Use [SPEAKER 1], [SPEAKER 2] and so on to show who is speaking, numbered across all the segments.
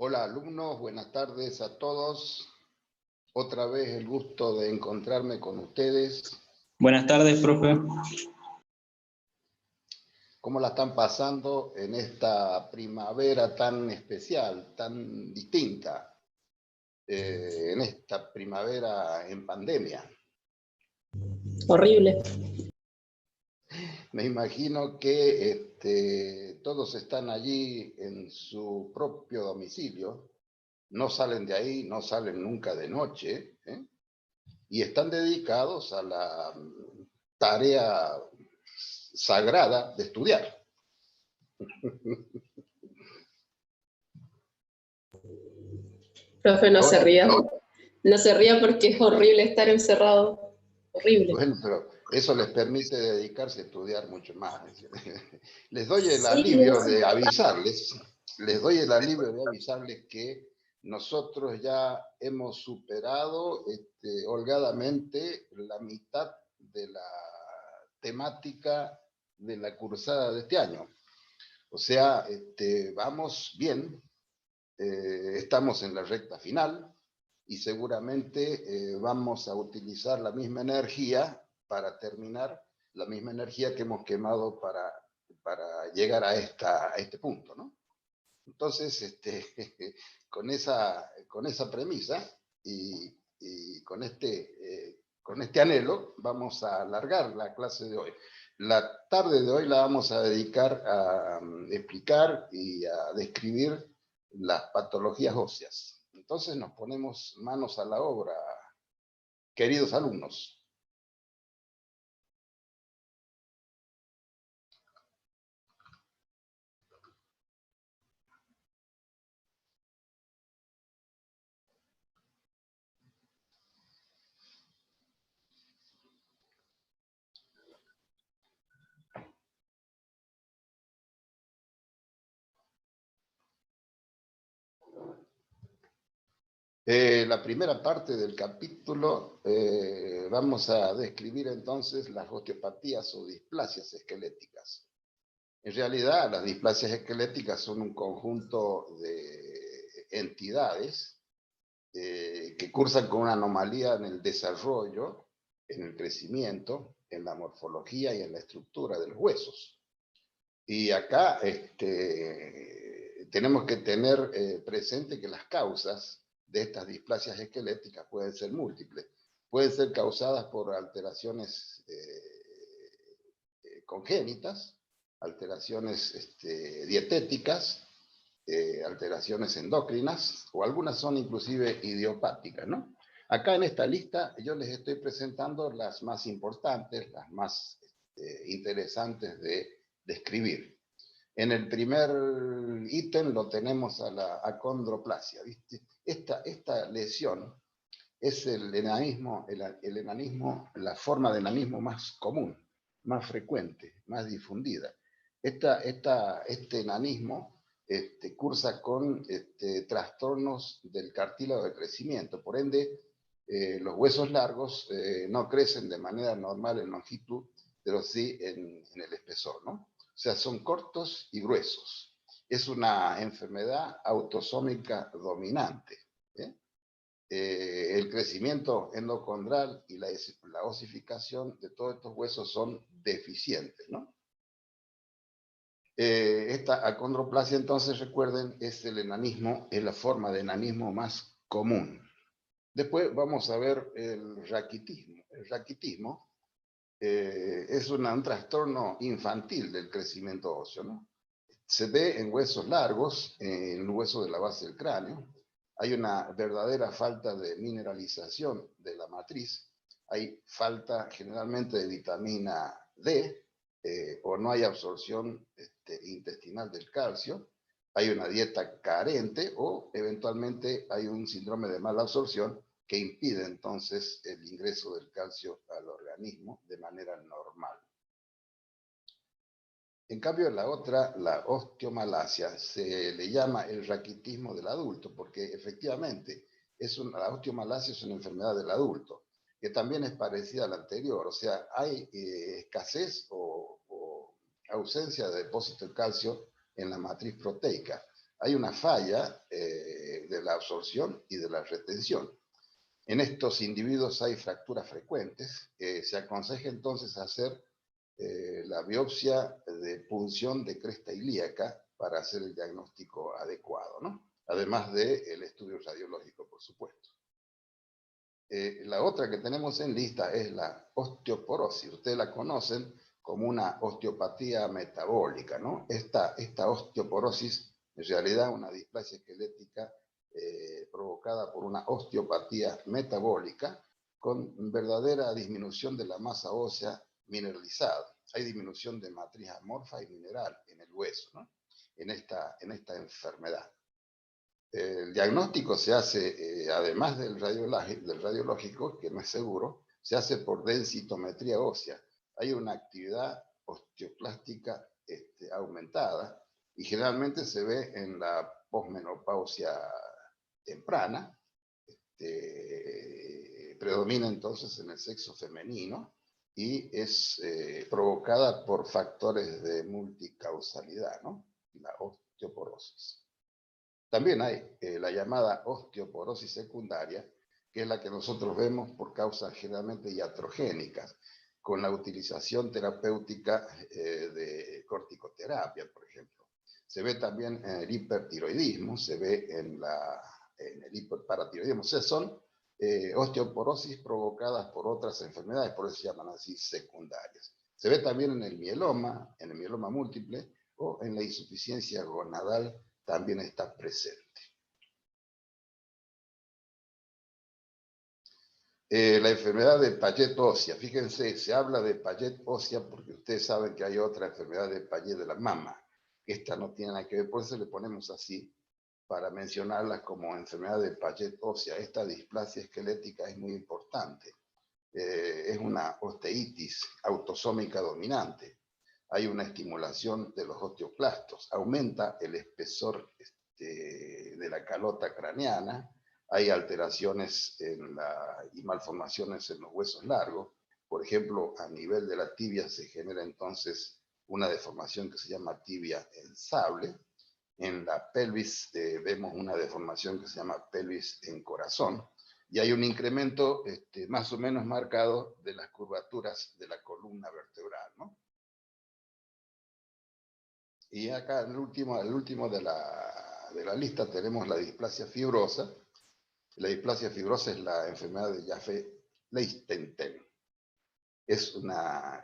[SPEAKER 1] Hola alumnos, buenas tardes a todos. Otra vez el gusto de encontrarme con ustedes.
[SPEAKER 2] Buenas tardes, profe.
[SPEAKER 1] ¿Cómo la están pasando en esta primavera tan especial, tan distinta? En esta primavera en pandemia.
[SPEAKER 3] Horrible.
[SPEAKER 1] Me imagino que todos están allí en su propio domicilio, no salen de ahí, no salen nunca de noche, y están dedicados a la tarea sagrada de estudiar.
[SPEAKER 3] Profe, no se
[SPEAKER 1] Ahora,
[SPEAKER 3] ría. No se ría porque es horrible estar encerrado. Horrible.
[SPEAKER 1] bueno, pero eso les permite dedicarse a estudiar mucho más. Les doy el
[SPEAKER 3] Sí,
[SPEAKER 1] alivio
[SPEAKER 3] sí.
[SPEAKER 1] de avisarles, que nosotros ya hemos superado holgadamente la mitad de la temática de la cursada de este año. O sea, vamos bien, estamos en la recta final y seguramente vamos a utilizar la misma energía para terminar, la misma energía que hemos quemado para llegar a este punto, ¿no? Entonces, con esa premisa y con este anhelo, vamos a alargar la clase de hoy. La tarde de hoy la vamos a dedicar a explicar y a describir las patologías óseas. Entonces nos ponemos manos a la obra, queridos alumnos. La primera parte del capítulo vamos a describir entonces las osteopatías o displasias esqueléticas. En realidad, las displasias esqueléticas son un conjunto de entidades que cursan con una anomalía en el desarrollo, en el crecimiento, en la morfología y en la estructura de los huesos. Y acá tenemos que tener presente que las causas de estas displasias esqueléticas pueden ser múltiples. Pueden ser causadas por alteraciones congénitas, alteraciones dietéticas, alteraciones endocrinas, o algunas son inclusive idiopáticas, ¿no? Acá en esta lista yo les estoy presentando las más importantes, las más interesantes de describir. En el primer ítem lo tenemos a la acondroplasia, ¿viste? Esta lesión es el enanismo, la forma de enanismo más común, más frecuente, más difundida. Este enanismo cursa con trastornos del cartílago de crecimiento. Por ende, los huesos largos no crecen de manera normal en longitud, pero sí en el espesor, ¿no? O sea, son cortos y gruesos. Es una enfermedad autosómica dominante. El crecimiento endocondral y la osificación de todos estos huesos son deficientes, ¿no? Esta acondroplasia, entonces, recuerden, es el enanismo, es la forma de enanismo más común. Después vamos a ver el raquitismo. El raquitismo es un trastorno infantil del crecimiento óseo, ¿no? Se ve en huesos largos, en el hueso de la base del cráneo. Hay una verdadera falta de mineralización de la matriz. Hay falta generalmente de vitamina D, o no hay absorción intestinal del calcio. Hay una dieta carente o eventualmente hay un síndrome de mala absorción que impide entonces el ingreso del calcio al organismo de manera normal. En cambio, la otra, la osteomalacia, se le llama el raquitismo del adulto, porque efectivamente la osteomalacia es una enfermedad del adulto, que también es parecida a la anterior. O sea, hay escasez o ausencia de depósito de calcio en la matriz proteica. hay una falla de la absorción y de la retención. En estos individuos hay fracturas frecuentes. Se aconseja entonces hacer la biopsia de punción de cresta ilíaca para hacer el diagnóstico adecuado, ¿no? Además del estudio radiológico, por supuesto. La otra que tenemos en lista es la osteoporosis. Ustedes la conocen como una osteopatía metabólica, ¿no? Esta osteoporosis, en realidad, una displasia esquelética provocada por una osteopatía metabólica con verdadera disminución de la masa ósea mineralizada. Hay disminución de matriz amorfa y mineral en el hueso, ¿no? En esta enfermedad. El diagnóstico se hace, además del radiológico, que no es seguro, se hace por densitometría ósea. Hay una actividad osteoclástica aumentada y generalmente se ve en la posmenopausia temprana. Predomina entonces en el sexo femenino y es provocada por factores de multicausalidad, ¿no? La osteoporosis. También hay la llamada osteoporosis secundaria, que es la que nosotros vemos por causas generalmente iatrogénicas, con la utilización terapéutica de corticoterapia, por ejemplo. Se ve también en el hipertiroidismo, se ve en el hiperparatiroidismo. O sea, son osteoporosis provocadas por otras enfermedades, por eso se llaman así secundarias. Se ve también en el mieloma múltiple o en la insuficiencia gonadal también está presente. La enfermedad de Paget ósea, fíjense, se habla de Paget ósea porque ustedes saben que hay otra enfermedad de Paget de la mama. Esta no tiene nada que ver, por eso le ponemos así, para mencionarla como enfermedad de Paget ósea. Esta displasia esquelética es muy importante. Es una osteitis autosómica dominante. Hay una estimulación de los osteoclastos, aumenta el espesor de la calota craneana, hay alteraciones y malformaciones en los huesos largos. Por ejemplo, a nivel de la tibia se genera entonces una deformación que se llama tibia en sable. En la pelvis vemos una deformación que se llama pelvis en corazón. Y hay un incremento más o menos marcado de las curvaturas de la columna vertebral, ¿no? Y acá el último de la lista tenemos la displasia fibrosa. La displasia fibrosa es la enfermedad de Jaffe-Leistenthal.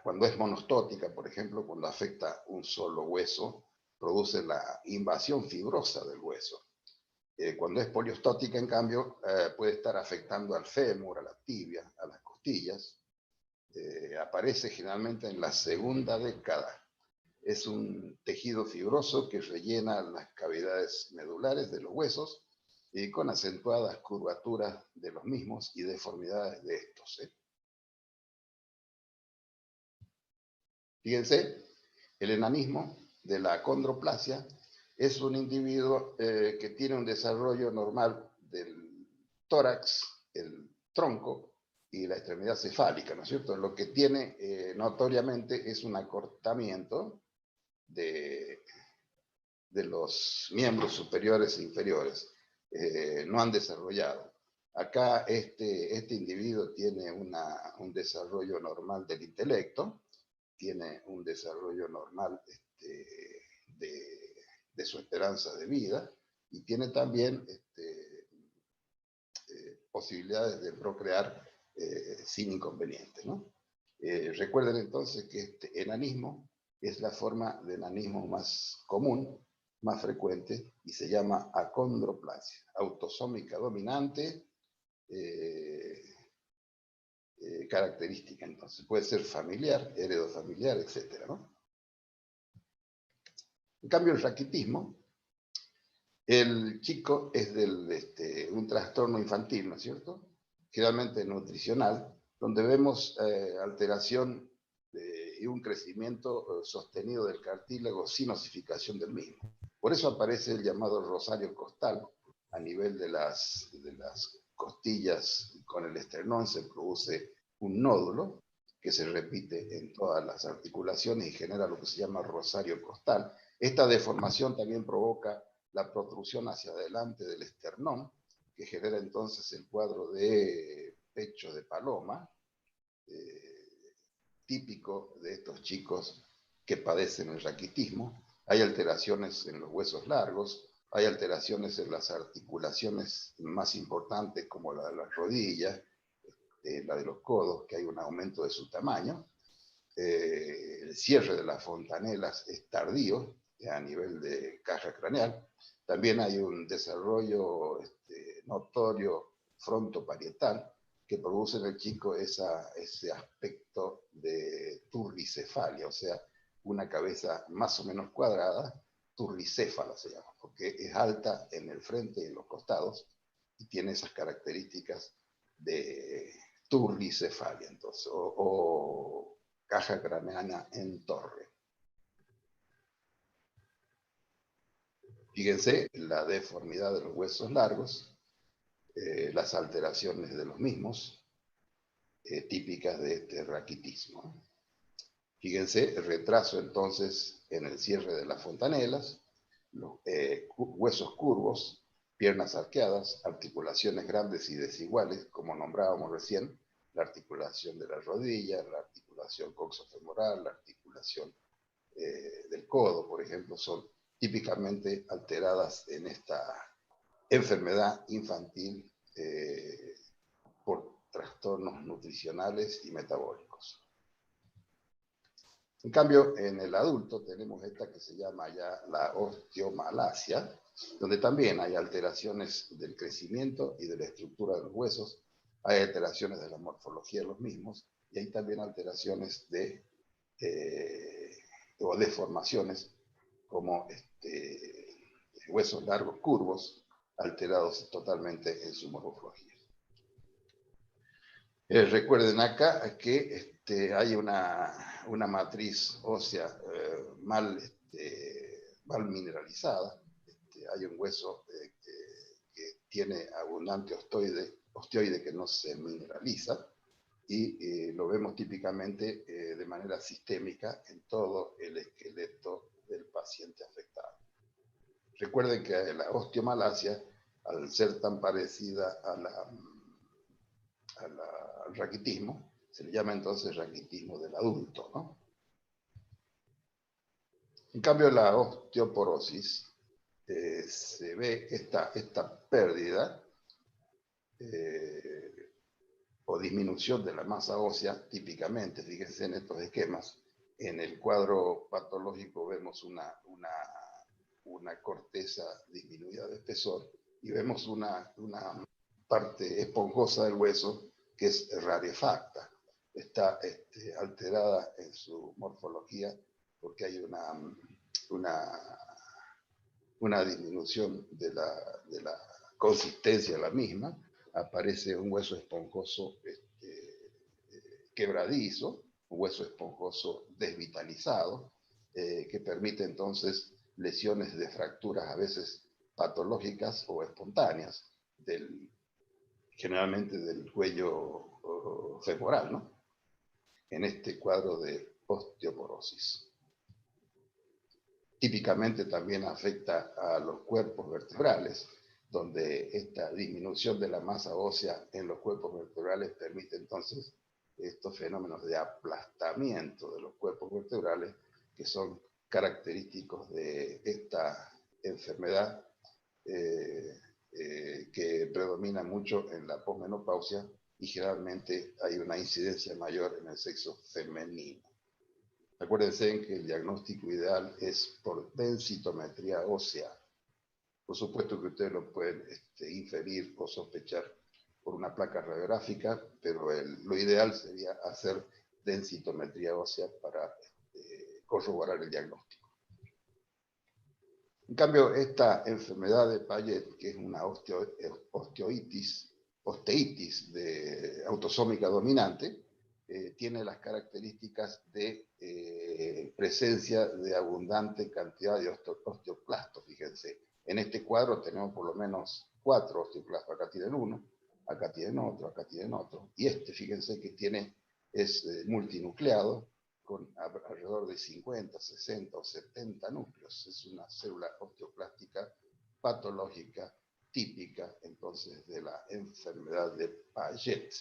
[SPEAKER 1] Cuando es monostótica, por ejemplo, cuando afecta un solo hueso, produce la invasión fibrosa del hueso. Cuando es poliostótica, en cambio, puede estar afectando al fémur, a la tibia, a las costillas. Aparece generalmente en la segunda década. Es un tejido fibroso que rellena las cavidades medulares de los huesos y con acentuadas curvaturas de los mismos y deformidades de estos. Fíjense, el enanismo de la acondroplasia es un individuo que tiene un desarrollo normal del tórax, el tronco y la extremidad cefálica, ¿no es cierto? Lo que tiene notoriamente es un acortamiento de los miembros superiores e inferiores. No han desarrollado. Acá este individuo tiene un desarrollo normal del intelecto, tiene un desarrollo normal de su esperanza de vida y tiene también posibilidades de procrear sin inconveniente, ¿no? Recuerden entonces que este enanismo es la forma de enanismo más común, más frecuente, y se llama acondroplasia, autosómica dominante, característica, entonces. Puede ser familiar, heredofamiliar, etc., ¿no? En cambio, el raquitismo, el chico es un trastorno infantil, ¿no es cierto? Generalmente nutricional, donde vemos alteración y un crecimiento sostenido del cartílago sin osificación del mismo. Por eso aparece el llamado rosario costal. A nivel de las costillas con el esternón se produce un nódulo que se repite en todas las articulaciones y genera lo que se llama rosario costal. Esta deformación también provoca la protrusión hacia adelante del esternón, que genera entonces el cuadro de pecho de paloma, típico de estos chicos que padecen el raquitismo. Hay alteraciones en los huesos largos, hay alteraciones en las articulaciones más importantes como la de las rodillas, la de los codos, que hay un aumento de su tamaño. El cierre de las fontanelas es tardío a nivel de caja craneal. También hay un desarrollo notorio frontoparietal que produce en el chico ese aspecto de turricefalia, o sea, una cabeza más o menos cuadrada, turricéfala se llama, porque es alta en el frente y en los costados y tiene esas características de turricefalia, entonces, o caja craneana en torre. Fíjense la deformidad de los huesos largos, las alteraciones de los mismos, típicas de este raquitismo. Fíjense el retraso entonces en el cierre de las fontanelas, los huesos curvos, piernas arqueadas, articulaciones grandes y desiguales, como nombrábamos recién, la articulación de la rodilla, la articulación coxofemoral, la articulación del codo, por ejemplo, son típicamente alteradas en esta enfermedad infantil por trastornos nutricionales y metabólicos. En cambio, en el adulto tenemos esta que se llama ya la osteomalacia, donde también hay alteraciones del crecimiento y de la estructura de los huesos, hay alteraciones de la morfología de los mismos, y hay también alteraciones o deformaciones como huesos largos curvos, alterados totalmente en su morfología. Recuerden acá que hay una matriz ósea mal mineralizada. Hay un hueso que tiene abundante osteoide que no se mineraliza y lo vemos típicamente de manera sistémica en todo el esqueleto del paciente afectado. Recuerden que la osteomalacia, al ser tan parecida al raquitismo, se le llama entonces raquitismo del adulto, ¿no? En cambio, la osteoporosis, se ve esta pérdida o disminución de la masa ósea, típicamente, fíjense en estos esquemas, en el cuadro patológico vemos una corteza disminuida de espesor y vemos una parte esponjosa del hueso que es rarefacta, está alterada en su morfología porque hay una disminución de la consistencia de la misma, aparece un hueso esponjoso quebradizo, un hueso esponjoso desvitalizado, que permite entonces lesiones de fracturas a veces patológicas o espontáneas, generalmente del cuello femoral, ¿no? En este cuadro de osteoporosis. Típicamente también afecta a los cuerpos vertebrales, donde esta disminución de la masa ósea en los cuerpos vertebrales permite entonces estos fenómenos de aplastamiento de los cuerpos vertebrales que son característicos de esta enfermedad que predomina mucho en la posmenopausia y generalmente hay una incidencia mayor en el sexo femenino. Acuérdense que el diagnóstico ideal es por densitometría ósea. Por supuesto que ustedes lo pueden inferir o sospechar por una placa radiográfica, pero lo ideal sería hacer densitometría ósea para corroborar el diagnóstico. En cambio, esta enfermedad de Payet, que es una osteitis autosómica dominante, tiene las características de presencia de abundante cantidad de osteoclastos, fíjense. En este cuadro tenemos por lo menos 4 osteoclastos, acá tienen uno, acá tienen otro, acá tienen otro, y fíjense que es multinucleado, con alrededor de 50, 60 o 70 núcleos. Es una célula osteoplástica patológica típica entonces de la enfermedad de Paget.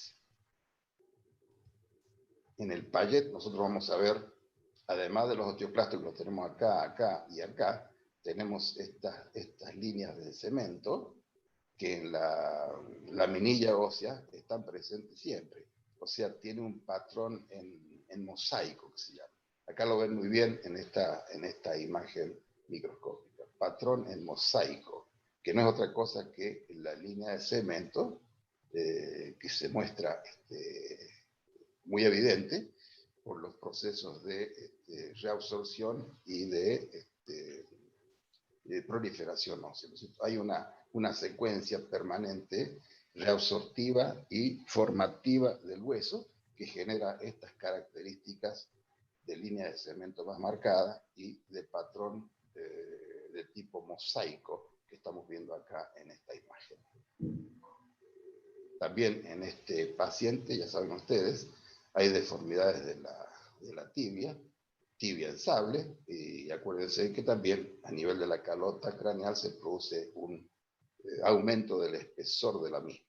[SPEAKER 1] En el Paget nosotros vamos a ver, además de los osteoclastos que los tenemos acá, acá y acá, tenemos estas líneas de cemento que en la laminilla ósea están presentes siempre. O sea, tiene un patrón en mosaico, que se llama. Acá lo ven muy bien en esta imagen microscópica. Patrón en mosaico, que no es otra cosa que la línea de cemento que se muestra muy evidente por los procesos de reabsorción y de proliferación ósea. Hay una secuencia permanente reabsortiva y formativa del hueso que genera estas características de línea de cemento más marcada y de patrón de tipo mosaico que estamos viendo acá en esta imagen. También en este paciente, ya saben ustedes, hay deformidades de la tibia en sable, y acuérdense que también a nivel de la calota craneal se produce un aumento del espesor de la misma.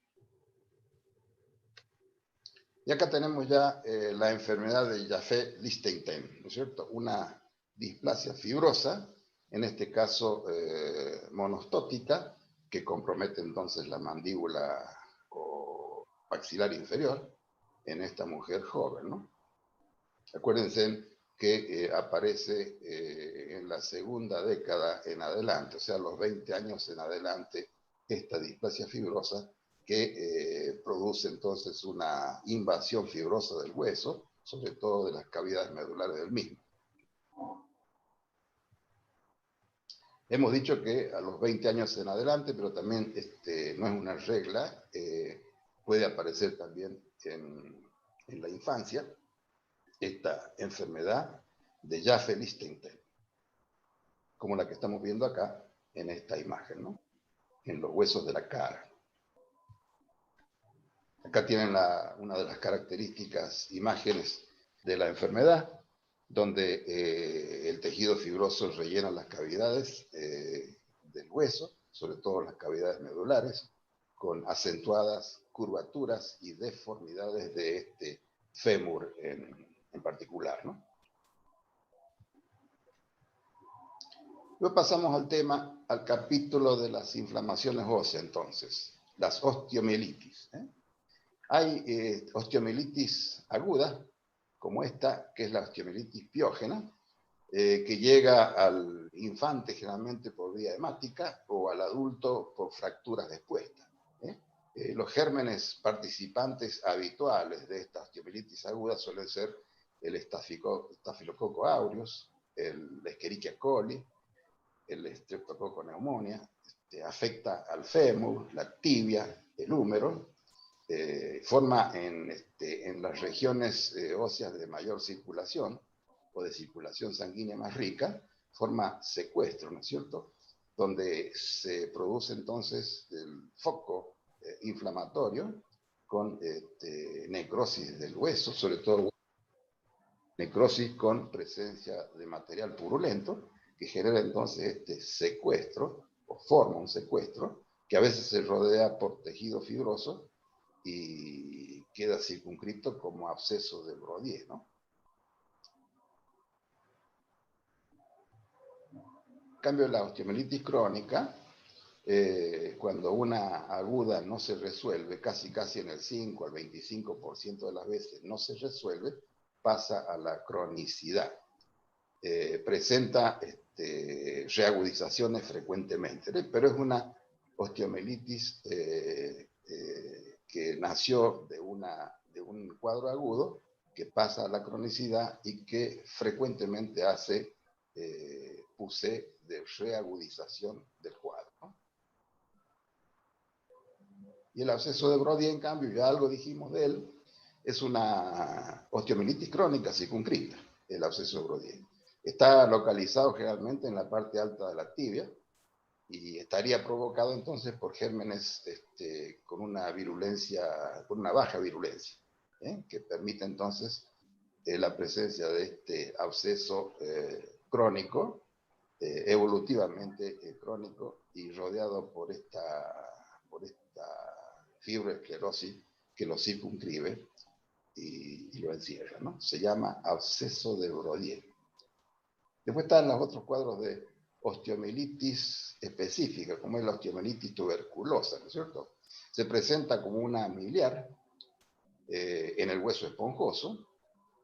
[SPEAKER 1] Y acá tenemos ya la enfermedad de Jaffe-Lichtenstein, ¿no es cierto? Una displasia fibrosa, en este caso monostótica, que compromete entonces la mandíbula o maxilar inferior en esta mujer joven, ¿no? Acuérdense que aparece en la segunda década en adelante, o sea, los 20 años en adelante, esta displasia fibrosa que produce entonces una invasión fibrosa del hueso, sobre todo de las cavidades medulares del mismo. Hemos dicho que a los 20 años en adelante, pero también no es una regla, puede aparecer también en la infancia, esta enfermedad de Jaffe-Lichtenstein, como la que estamos viendo acá en esta imagen, ¿no? En los huesos de la cara. Acá tienen una de las características imágenes de la enfermedad, donde el tejido fibroso rellena las cavidades del hueso, sobre todo las cavidades medulares, con acentuadas curvaturas y deformidades de este fémur en particular, ¿no? Luego pasamos al capítulo de las inflamaciones óseas, entonces, las osteomielitis. Hay osteomielitis aguda, como esta, que es la osteomielitis piógena, que llega al infante generalmente por vía hemática o al adulto por fracturas de expuesta. Los gérmenes participantes habituales de esta osteomielitis aguda suelen ser el Staphylococcus aureus, el Escherichia coli, el Streptococcus pneumoniae, afecta al fémur, la tibia, el húmero, forma en las regiones óseas de mayor circulación o de circulación sanguínea más rica, forma secuestro, ¿no es cierto? Donde se produce entonces el foco inflamatorio con necrosis del hueso, sobre todo necrosis con presencia de material purulento, que genera entonces este secuestro, o forma un secuestro, que a veces se rodea por tejido fibroso y queda circunscrito como absceso de Brodier, ¿no? En cambio, la osteomielitis crónica, cuando una aguda no se resuelve, casi en el 5 al 25% de las veces no se resuelve, pasa a la cronicidad. Presenta reagudizaciones frecuentemente, pero es una osteomielitis que nació de un cuadro agudo que pasa a la cronicidad y que frecuentemente hace puse de reagudización del cuadro, ¿no? Y el absceso de Brody, en cambio, ya algo dijimos de él, es una osteomielitis crónica circunscrita, el absceso de Brody. Está localizado generalmente en la parte alta de la tibia y estaría provocado entonces por gérmenes con una virulencia, con una baja virulencia, que permite entonces la presencia de este absceso crónico evolutivamente crónico y rodeado por esta fibroesclerosis que lo circunscribe y lo encierra, ¿no? Se llama absceso de Brodier. Después están los otros cuadros de osteomielitis específica, como es la osteomielitis tuberculosa, ¿no es cierto? Se presenta como una miliar en el hueso esponjoso,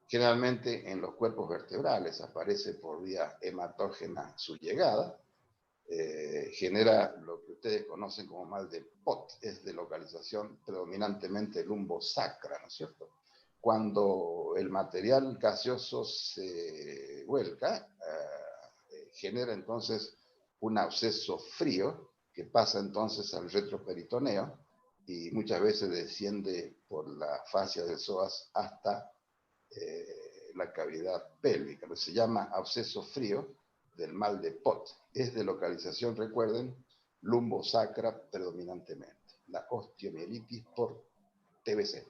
[SPEAKER 1] generalmente en los cuerpos vertebrales, aparece por vía hematógena su llegada, genera lo que ustedes conocen como mal de Pott, es de localización predominantemente lumbosacra, ¿no es cierto? Cuando el material gaseoso se vuelca, genera entonces un absceso frío que pasa entonces al retroperitoneo y muchas veces desciende por la fascia del psoas hasta la cavidad pélvica. Se llama absceso frío del mal de Pott. Es de localización, recuerden, lumbosacra predominantemente. La osteomielitis por TBC.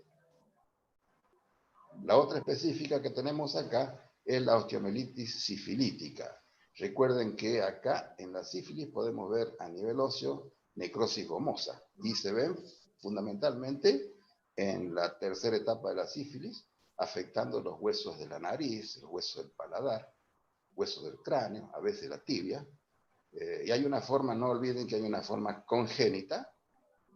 [SPEAKER 1] La otra específica que tenemos acá es la osteomielitis sifilítica. Recuerden que acá en la sífilis podemos ver a nivel óseo necrosis gomosa y se ven fundamentalmente en la tercera etapa de la sífilis, afectando los huesos de la nariz, los huesos del paladar, huesos del cráneo, a veces la tibia. Y hay una forma, no olviden que hay una forma congénita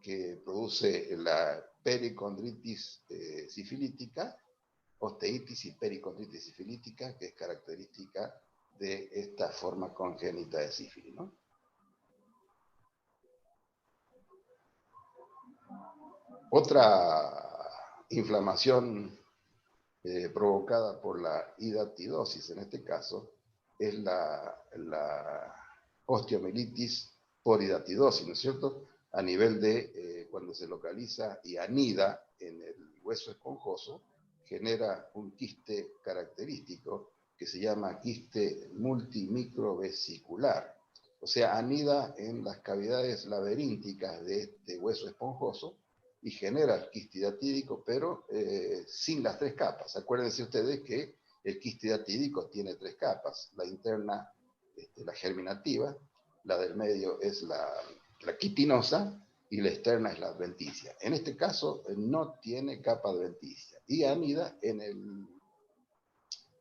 [SPEAKER 1] que produce la pericondritis sifilítica, osteitis y pericondritis sifilítica, que es característica de esta forma congénita de sífilis, ¿no? Otra inflamación provocada por la hidatidosis, en este caso, es la osteomielitis por hidatidosis, ¿no es cierto? A nivel de cuando se localiza y anida en el hueso esponjoso, genera un quiste característico que se llama quiste multimicrovesicular. O sea, anida en las cavidades laberínticas de este hueso esponjoso y genera el quiste hidatídico, pero sin las tres capas. Acuérdense ustedes que el quiste hidatídico tiene tres capas. La interna, la germinativa, la del medio es la quitinosa y la externa es la adventicia. En este caso no tiene capa adventicia y anida en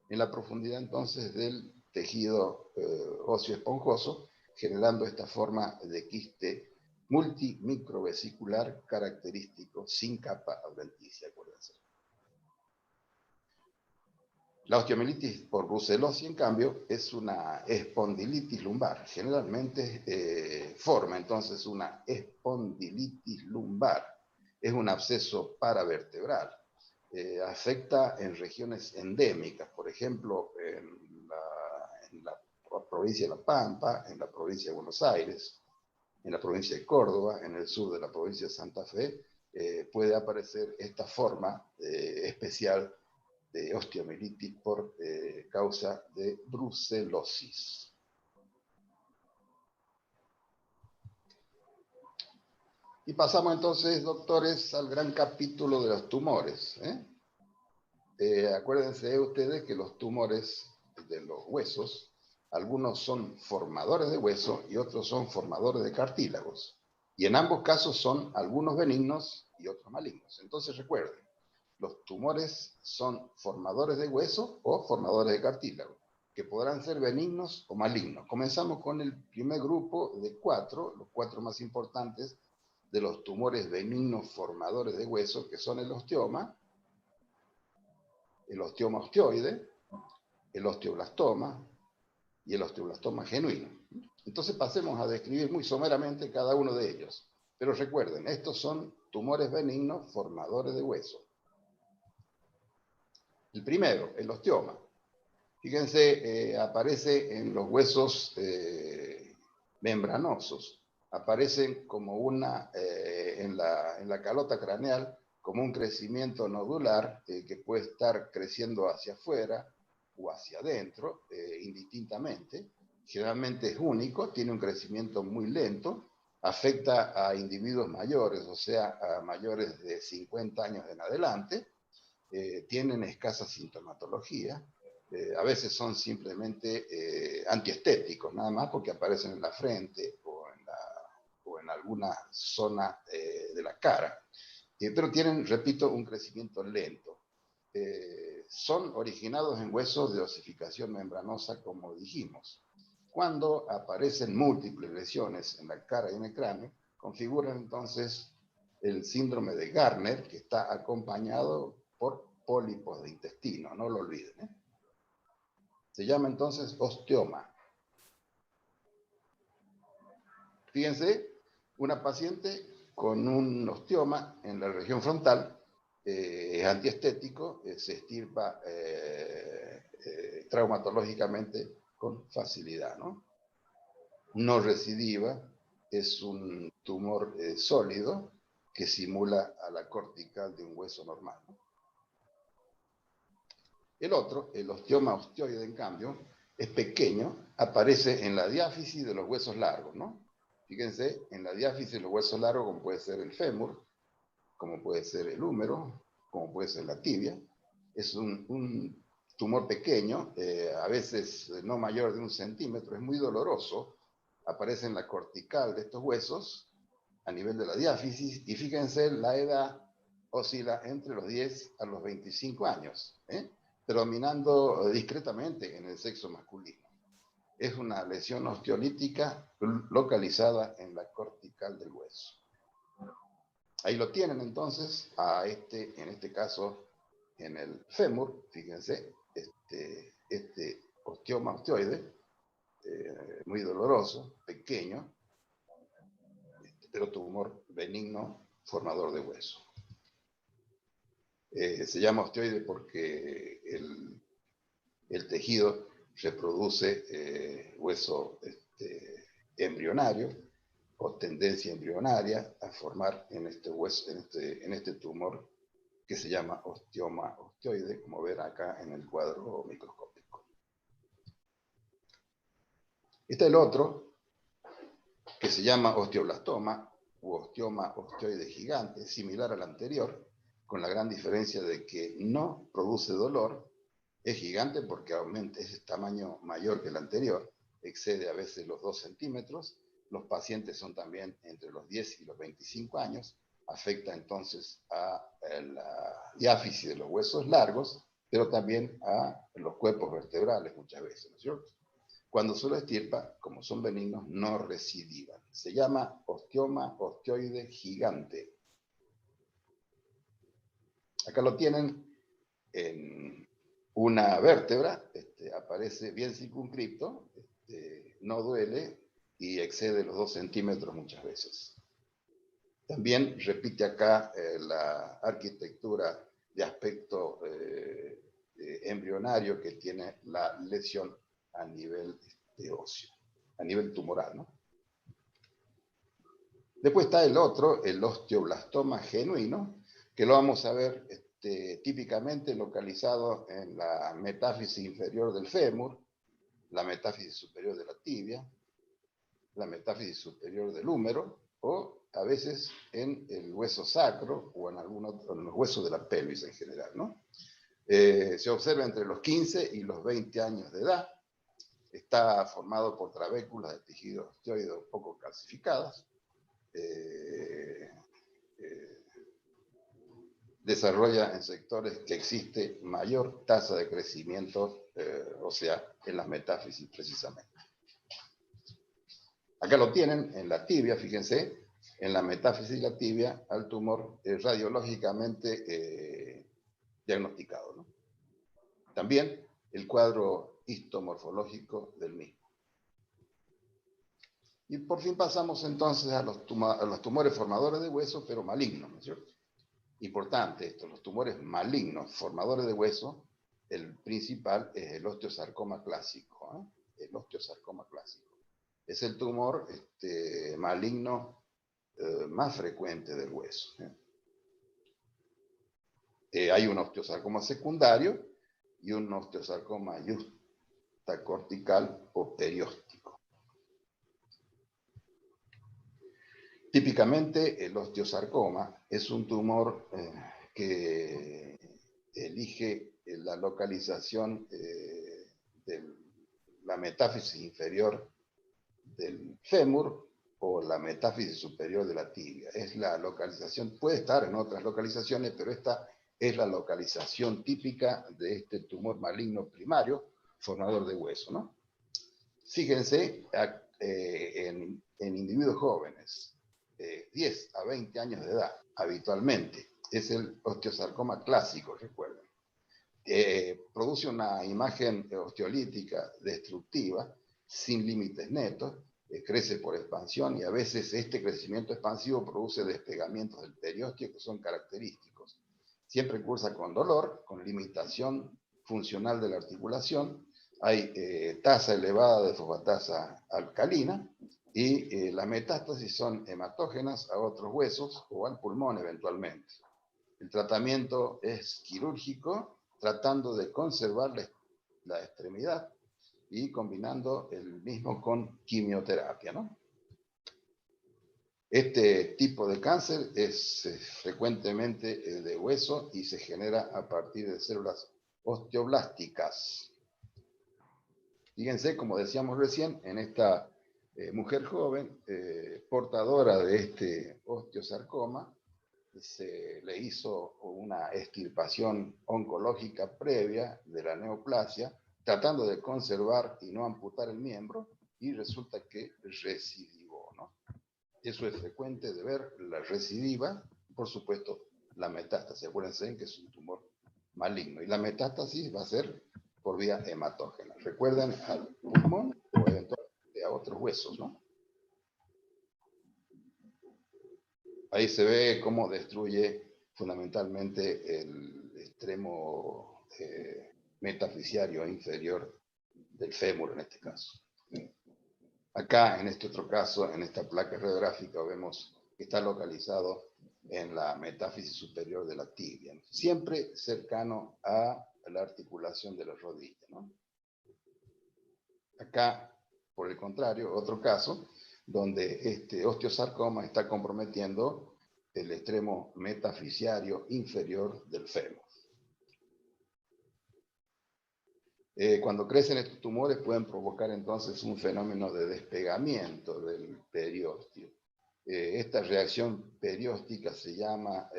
[SPEAKER 1] la profundidad entonces del tejido óseo esponjoso, generando esta forma de quiste multimicrovesicular característico sin capa adventicia, acuérdense. La osteomielitis por brucelosis, en cambio, es una espondilitis lumbar. Generalmente forma entonces una espondilitis lumbar. Es un absceso paravertebral. Afecta en regiones endémicas, por ejemplo, en la provincia de La Pampa, en la provincia de Buenos Aires, en la provincia de Córdoba, en el sur de la provincia de Santa Fe, puede aparecer esta forma especial de osteomielitis por causa de brucelosis. Y pasamos entonces, doctores, al gran capítulo de los tumores. Acuérdense ustedes que los tumores de los huesos, algunos son formadores de hueso y otros son formadores de cartílagos. Y en ambos casos son algunos benignos y otros malignos. Entonces recuerden, los tumores son formadores de hueso o formadores de cartílago, que podrán ser benignos o malignos. Comenzamos con el primer grupo de cuatro, los cuatro más importantes de los tumores benignos formadores de hueso, que son el osteoma osteoide, el osteoblastoma y el osteoblastoma genuino. Entonces pasemos a describir muy someramente cada uno de ellos. Pero recuerden, estos son tumores benignos formadores de hueso. El primero, el osteoma. Fíjense, aparece en los huesos membranosos. Aparecen como en la calota craneal, como un crecimiento nodular que puede estar creciendo hacia afuera o hacia adentro, indistintamente. Generalmente es único, tiene un crecimiento muy lento, afecta a individuos mayores, o sea, a mayores de 50 años en adelante. Tienen escasa sintomatología, A veces son simplemente antiestéticos, nada más porque aparecen en la frente o en alguna zona de la cara. Pero tienen, repito, un crecimiento lento. Son originados en huesos de osificación membranosa, como dijimos. Cuando aparecen múltiples lesiones en la cara y en el cráneo, configuran entonces el síndrome de Gardner, que está acompañado por pólipos de intestino, no lo olviden, ¿eh? Se llama entonces osteoma. Fíjense, una paciente con un osteoma en la región frontal, es antiestético, se extirpa traumatológicamente con facilidad, ¿no? No recidiva, es un tumor sólido que simula a la cortical de un hueso normal, ¿no? El otro, el osteoma osteoide, en cambio, es pequeño, aparece en la diáfisis de los huesos largos, ¿no? Fíjense, en la diáfisis de los huesos largos, como puede ser el fémur, como puede ser el húmero, como puede ser la tibia. Es un tumor pequeño, a veces no mayor de 1 centímetro, es muy doloroso, aparece en la cortical de estos huesos, a nivel de la diáfisis, y fíjense, la edad oscila entre los 10 a los 25 años, predominando discretamente en el sexo masculino. Es una lesión osteolítica localizada en la cortical del hueso. Ahí lo tienen entonces, en este caso, en el fémur, fíjense, este osteoma osteoide, muy doloroso, pequeño, pero tumor benigno, formador de hueso. Se llama osteoide porque el tejido reproduce hueso embrionario o tendencia embrionaria a formar en este hueso, en este tumor que se llama osteoma osteoide, como ven acá en el cuadro microscópico. Está el otro, que se llama osteoblastoma u osteoma osteoide gigante, similar al anterior, con la gran diferencia de que no produce dolor. Es gigante porque aumenta, es tamaño mayor que el anterior, excede a veces los 2 centímetros. Los pacientes son también entre los 10 y los 25 años. Afecta entonces a la diáfisis de los huesos largos, pero también a los cuerpos vertebrales muchas veces, ¿no es cierto? Cuando se lo extirpa, como son benignos, no recidivan. Se llama osteoma osteoide gigante. Acá lo tienen en una vértebra, aparece bien circunscripto, no duele y excede los 2 centímetros muchas veces. También repite acá la arquitectura de aspecto embrionario que tiene la lesión a nivel óseo, a nivel tumoral, ¿no? Después está el otro, el osteoblastoma genuino, que lo vamos a ver típicamente localizado en la metáfisis inferior del fémur, la metáfisis superior de la tibia, la metáfisis superior del húmero, o a veces en el hueso sacro o en los huesos de la pelvis en general, ¿no? Se observa entre los 15 y los 20 años de edad. Está formado por trabéculas de tejido osteoide poco calcificadas. Desarrolla en sectores que existe mayor tasa de crecimiento, o sea, en las metáfisis precisamente. Acá lo tienen en la tibia, fíjense, en la metáfisis de la tibia, al tumor radiológicamente diagnosticado, ¿no? También el cuadro histomorfológico del mismo. Y por fin pasamos entonces a los tumores formadores de hueso, pero malignos, ¿no es cierto? Importante esto, los tumores malignos formadores de hueso, el principal es el osteosarcoma clásico, ¿eh? El osteosarcoma clásico. Es el tumor maligno más frecuente del hueso, ¿eh? Hay un osteosarcoma secundario y un osteosarcoma yuxtacortical o perióstico. Típicamente el osteosarcoma es un tumor que elige la localización la metáfisis inferior del fémur o la metáfisis superior de la tibia. Es la localización, puede estar en otras localizaciones, pero esta es la localización típica de este tumor maligno primario formador de hueso, ¿no? Fíjense en individuos jóvenes, 10 a 20 años de edad, habitualmente. Es el osteosarcoma clásico, recuerden. Produce una imagen osteolítica destructiva, sin límites netos, crece por expansión y a veces este crecimiento expansivo produce despegamientos del periósteo que son característicos. Siempre cursa con dolor, con limitación funcional de la articulación, hay tasa elevada de fosfatasa alcalina y las metástasis son hematógenas a otros huesos o al pulmón eventualmente. El tratamiento es quirúrgico, tratando de conservar la extremidad y combinando el mismo con quimioterapia, ¿no? Este tipo de cáncer es frecuentemente de hueso y se genera a partir de células osteoblásticas. Fíjense, como decíamos recién, en esta mujer joven portadora de este osteosarcoma, se le hizo una extirpación oncológica previa de la neoplasia, tratando de conservar y no amputar el miembro, y resulta que recidivó, ¿no? Eso es frecuente de ver, la recidiva, por supuesto, la metástasis. Acuérdense que es un tumor maligno, y la metástasis va a ser por vía hematógena. Recuerden al pulmón o eventualmente a otros huesos, ¿no? Ahí se ve cómo destruye fundamentalmente el extremo metafisiario inferior del fémur en este caso. Acá, en este otro caso, en esta placa radiográfica, vemos que está localizado en la metáfisis superior de la tibia, siempre cercano a la articulación de la rodilla, ¿no? Acá, por el contrario, otro caso, donde este osteosarcoma está comprometiendo el extremo metafisiario inferior del fémur. Cuando crecen estos tumores pueden provocar entonces un fenómeno de despegamiento del periósteo. Esta reacción perióstica se llama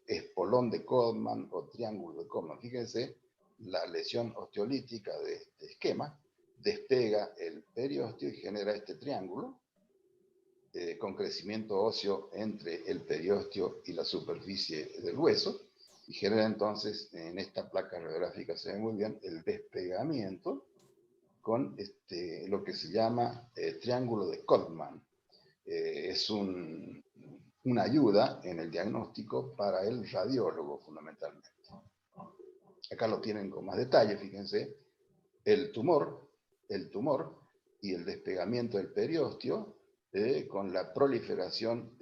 [SPEAKER 1] espolón de Codman o triángulo de Codman. Fíjense, la lesión osteolítica de este esquema despega el periósteo y genera este triángulo con crecimiento óseo entre el periósteo y la superficie del hueso, y genera entonces, en esta placa radiográfica se ve muy bien, el despegamiento con lo que se llama triángulo de Codman. Es una ayuda en el diagnóstico para el radiólogo, fundamentalmente. Acá lo tienen con más detalle, fíjense, el tumor y el despegamiento del periósteo con la proliferación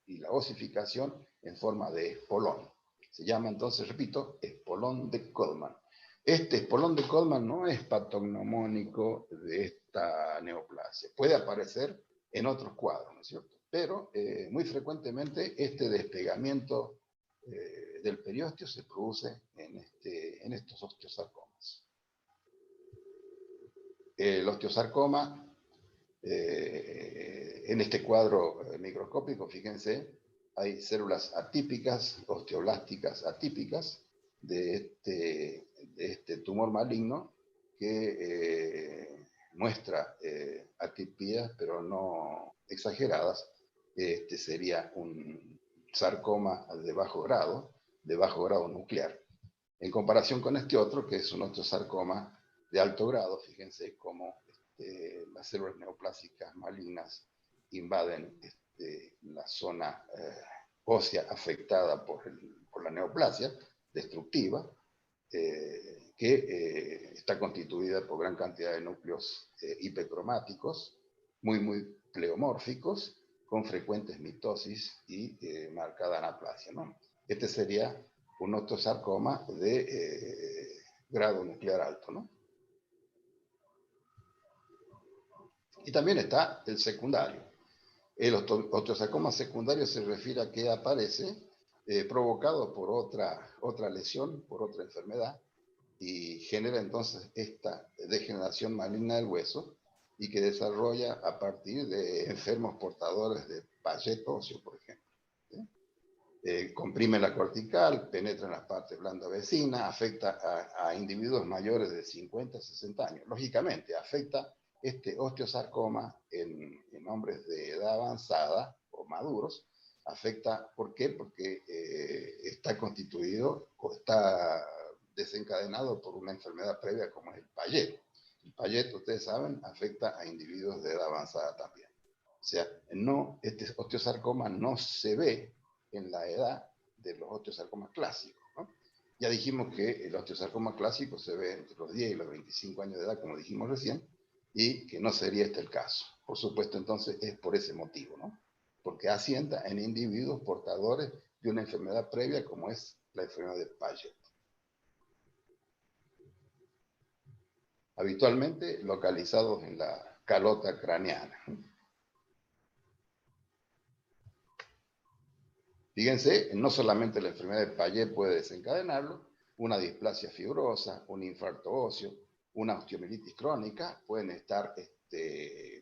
[SPEAKER 1] y la osificación en forma de espolón. Se llama entonces, repito, espolón de Codman. Este espolón de Codman no es patognomónico de esta neoplasia. Puede aparecer en otros cuadros, ¿no es cierto? Pero muy frecuentemente este despegamiento del periósteo se produce en estos osteosarcomas. El osteosarcoma, en este cuadro microscópico, fíjense, hay células atípicas, osteoblásticas atípicas de este tumor maligno que muestra atipías, pero no exageradas. Este sería un sarcoma de bajo grado nuclear, en comparación con este otro, que es un osteosarcoma de alto grado. Fíjense cómo las células neoplásicas malignas invaden la zona ósea afectada por la neoplasia destructiva, que está constituida por gran cantidad de núcleos hipercromáticos, muy pleomórficos, con frecuentes mitosis y marcada anaplasia, ¿no? Este sería un osteosarcoma de grado nuclear alto, ¿no? Y también está el secundario. El osteosarcoma secundario se refiere a que aparece provocado por otra lesión, por otra enfermedad, y genera entonces esta degeneración maligna del hueso y que desarrolla a partir de enfermos portadores de Paget óseo, por ejemplo. Comprime la cortical, penetra en las partes blandas vecinas, afecta a individuos mayores de 50 a 60 años. Lógicamente, afecta este osteosarcoma en hombres de edad avanzada o maduros. Afecta, ¿por qué? Porque está constituido o está desencadenado por una enfermedad previa como es el Paget. El Paget, ustedes saben, afecta a individuos de edad avanzada también. O sea, no, este osteosarcoma no se ve en la edad de los osteosarcomas clásicos, ¿no? Ya dijimos que el osteosarcoma clásico se ve entre los 10 y los 25 años de edad, como dijimos recién, y que no sería este el caso. Por supuesto, entonces, es por ese motivo, ¿no? Porque asienta en individuos portadores de una enfermedad previa como es la enfermedad de Paget. Habitualmente localizados en la calota craneana. Fíjense, no solamente la enfermedad de Paget puede desencadenarlo, una displasia fibrosa, un infarto óseo, una osteomielitis crónica pueden estar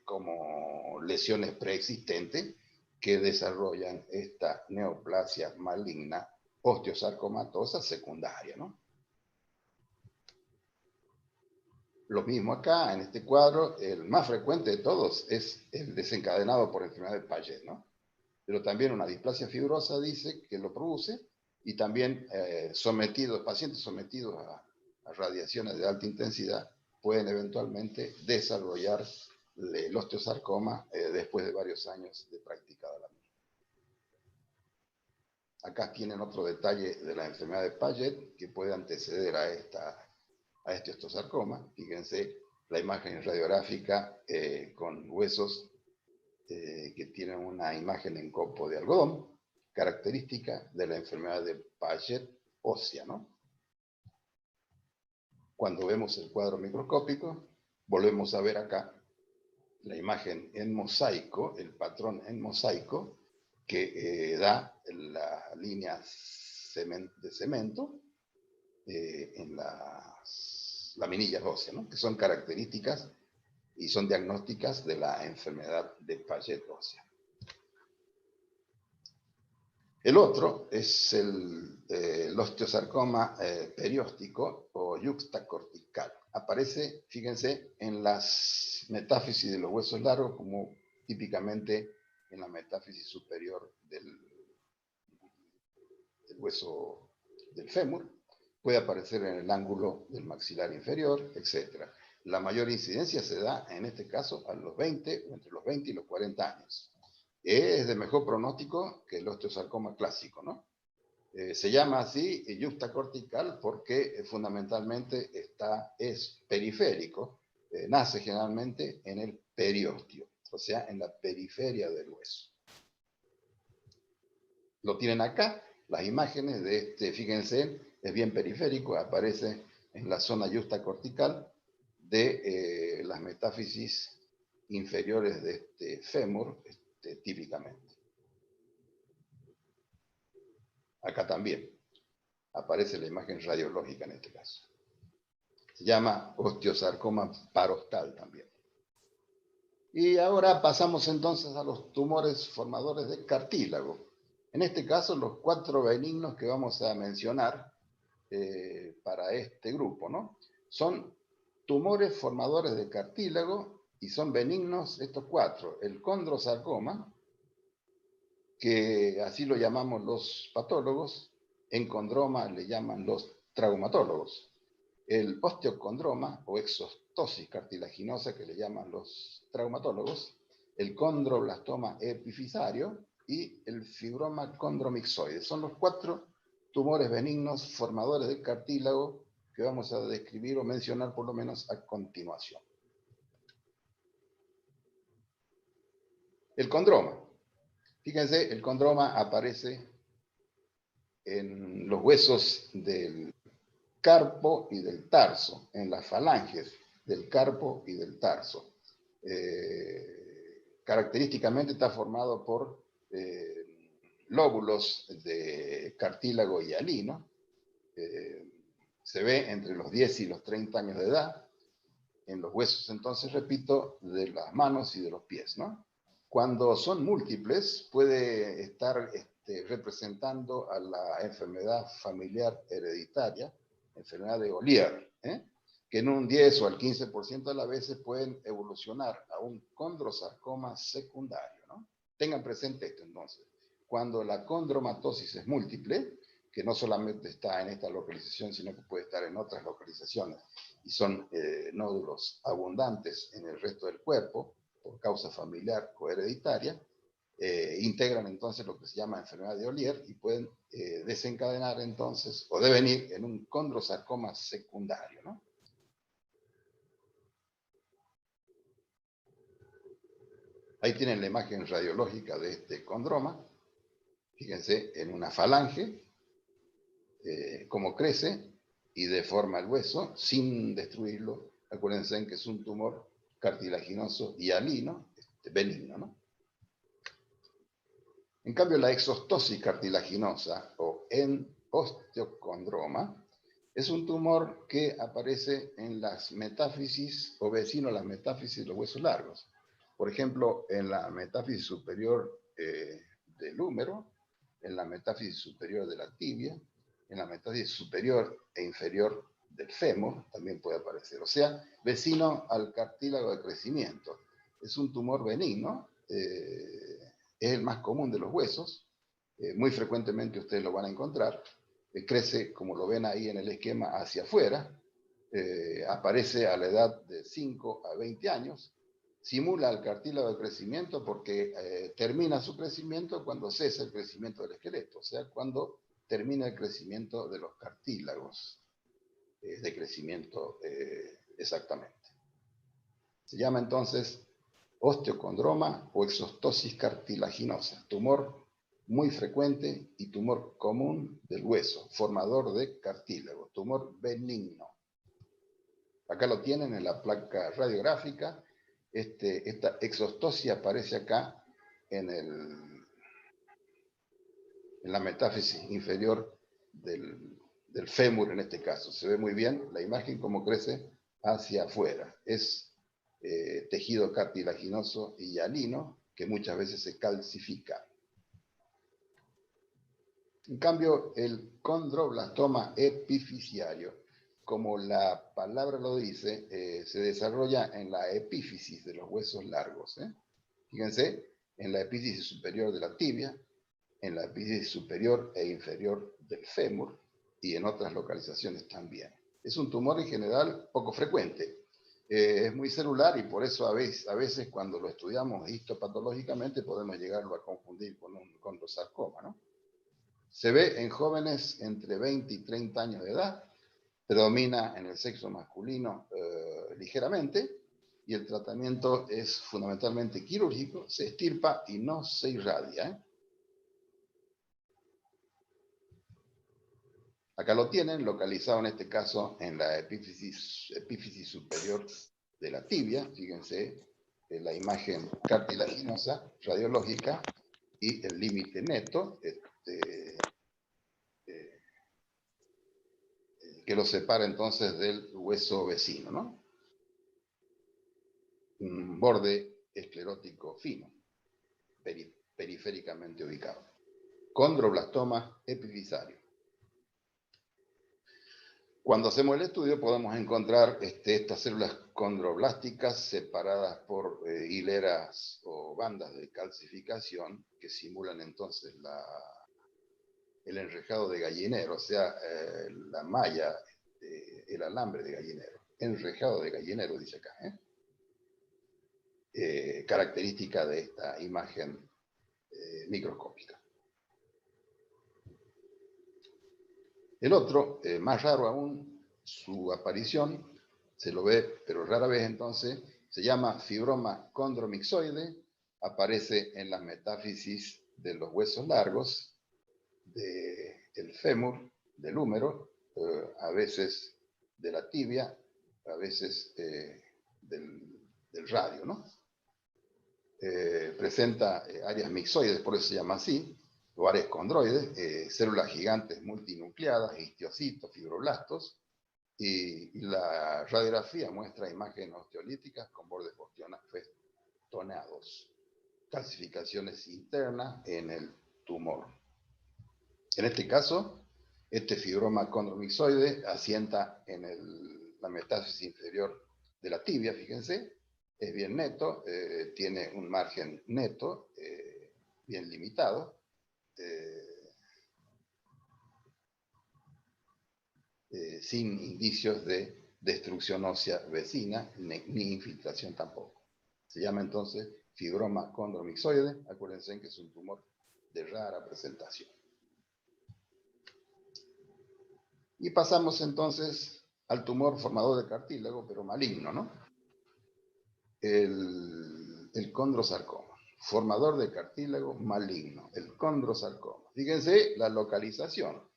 [SPEAKER 1] como lesiones preexistentes que desarrollan esta neoplasia maligna osteosarcomatosa secundaria, ¿no? Lo mismo acá, en este cuadro, el más frecuente de todos es el desencadenado por enfermedad de Paget, ¿no? Pero también una displasia fibrosa dice que lo produce, y también pacientes sometidos a radiaciones de alta intensidad pueden eventualmente desarrollar el osteosarcoma después de varios años de practicada la misma. Acá tienen otro detalle de la enfermedad de Paget que puede anteceder a este osteosarcoma. Fíjense la imagen radiográfica con huesos que tienen una imagen en copo de algodón, característica de la enfermedad de Paget ósea, ¿no? Cuando vemos el cuadro microscópico, volvemos a ver acá la imagen en mosaico, el patrón en mosaico, que da la línea de cemento en las laminillas óseas, ¿no? Que son características y son diagnósticas de la enfermedad de Paget ósea. El otro es el osteosarcoma perióstico o yuxtacortical. Aparece, fíjense, en las metáfisis de los huesos largos, como típicamente en la metáfisis superior del hueso del fémur. Puede aparecer en el ángulo del maxilar inferior, etc. La mayor incidencia se da, en este caso, a los 20 o entre los 20 y los 40 años. Es de mejor pronóstico que el osteosarcoma clásico, ¿no? Se llama así yuxtacortical porque fundamentalmente es periférico, nace generalmente en el periósteo, o sea, en la periferia del hueso. Lo tienen acá, las imágenes de fíjense, es bien periférico, aparece en la zona yuxtacortical de las metáfisis inferiores de este fémur, típicamente. Acá también aparece la imagen radiológica en este caso. Se llama osteosarcoma parostal también. Y ahora pasamos entonces a los tumores formadores de cartílago. En este caso, los 4 benignos que vamos a mencionar para este grupo, ¿no? Son tumores formadores de cartílago y son benignos estos 4. El condrosarcoma, que así lo llamamos los patólogos, encondroma le llaman los traumatólogos. El osteocondroma o exostosis cartilaginosa, que le llaman los traumatólogos, el condroblastoma epifisario y el fibroma condromixoide. Son los 4 tumores benignos formadores del cartílago que vamos a describir o mencionar por lo menos a continuación. El condroma. Fíjense, el condroma aparece en los huesos del carpo y del tarso, en las falanges del carpo y del tarso. Característicamente está formado por lóbulos de cartílago hialino, Se ve entre los 10 y los 30 años de edad, en los huesos, entonces, repito, de las manos y de los pies, ¿no? Cuando son múltiples, puede estar representando a la enfermedad familiar hereditaria, enfermedad de Ollier, que en un 10 o al 15% de las veces pueden evolucionar a un condrosarcoma secundario, ¿no? Tengan presente esto, entonces. Cuando la condromatosis es múltiple, que no solamente está en esta localización, sino que puede estar en otras localizaciones, y son nódulos abundantes en el resto del cuerpo, por causa familiar o hereditaria, integran entonces lo que se llama enfermedad de Ollier y pueden desencadenar entonces, o devenir en un condrosarcoma secundario, ¿no? Ahí tienen la imagen radiológica de este condroma. Fíjense, en una falange, cómo crece y deforma el hueso sin destruirlo. Acuérdense en que es un tumor cartilaginoso y hialino, benigno, ¿no? En cambio, la exostosis cartilaginosa o osteocondroma es un tumor que aparece en las metáfisis o vecino a las metáfisis de los huesos largos. Por ejemplo, en la metáfisis superior del húmero, en la metáfisis superior de la tibia, en la metáfisis superior e inferior del fémur también puede aparecer. O sea, vecino al cartílago de crecimiento. Es un tumor benigno, es el más común de los huesos, muy frecuentemente ustedes lo van a encontrar, crece, como lo ven ahí en el esquema, hacia afuera, aparece a la edad de 5 a 20 años, simula el cartílago de crecimiento porque termina su crecimiento cuando cesa el crecimiento del esqueleto, o sea, cuando termina el crecimiento de los cartílagos de crecimiento exactamente. Se llama entonces osteocondroma o exostosis cartilaginosa, tumor muy frecuente y tumor común del hueso, formador de cartílago, tumor benigno. Acá lo tienen en la placa radiográfica. Esta exostosis aparece acá en la metáfisis inferior del fémur en este caso. Se ve muy bien la imagen cómo crece hacia afuera. Es tejido cartilaginoso y hialino que muchas veces se calcifica. En cambio, el condroblastoma epifisiario, como la palabra lo dice, se desarrolla en la epífisis de los huesos largos. Fíjense, en la epífisis superior de la tibia, en la epífisis superior e inferior del fémur y en otras localizaciones también. Es un tumor en general poco frecuente. Es muy celular y por eso a veces cuando lo estudiamos histopatológicamente podemos llegarlo a confundir con un condrosarcoma, ¿no? Se ve en jóvenes entre 20 y 30 años de edad, predomina en el sexo masculino ligeramente, y el tratamiento es fundamentalmente quirúrgico, se extirpa y no se irradia. Acá lo tienen, localizado en este caso en la epífisis superior de la tibia, fíjense la imagen cartilaginosa radiológica y el límite neto, que lo separa entonces del hueso vecino, ¿no? Un borde esclerótico fino, periféricamente ubicado. Condroblastoma epifisario. Cuando hacemos el estudio podemos encontrar estas células condroblásticas separadas por hileras o bandas de calcificación que simulan entonces el enrejado de gallinero, o sea, la malla, el alambre de gallinero. Enrejado de gallinero, dice acá. Característica de esta imagen microscópica. El otro, más raro aún, su aparición, se lo ve, pero rara vez entonces, se llama fibroma condromixoide, aparece en las metáfisis de los huesos largos, del fémur, del húmero, a veces de la tibia, a veces del radio, ¿no? Presenta áreas mixoides, por eso se llama así, o áreas condroides, células gigantes multinucleadas, histiocitos, fibroblastos, y la radiografía muestra imágenes osteolíticas con bordes festoneados, calcificaciones internas en el tumor. En este caso, este fibroma condromixoide asienta en la metástasis inferior de la tibia, fíjense, es bien neto, tiene un margen neto, bien limitado, sin indicios de destrucción ósea vecina, ni infiltración tampoco. Se llama entonces fibroma condromixoide, acuérdense que es un tumor de rara presentación. Y pasamos entonces al tumor formador de cartílago, pero maligno, ¿no? El condrosarcoma, formador de cartílago maligno, el condrosarcoma. Fíjense la localización.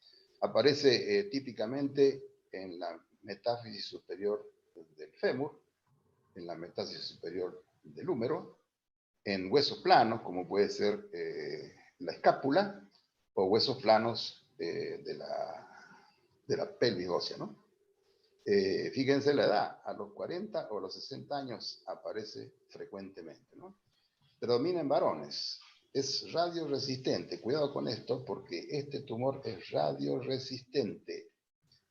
[SPEAKER 1] Aparece típicamente en la metáfisis superior del fémur, en la metáfisis superior del húmero, en huesos planos, como puede ser la escápula, o huesos planos de la pelvis ósea, ¿no? Fíjense la edad, a los 40 o a los 60 años aparece frecuentemente, ¿no? Predomina en varones, es radioresistente, cuidado con esto porque este tumor es radioresistente,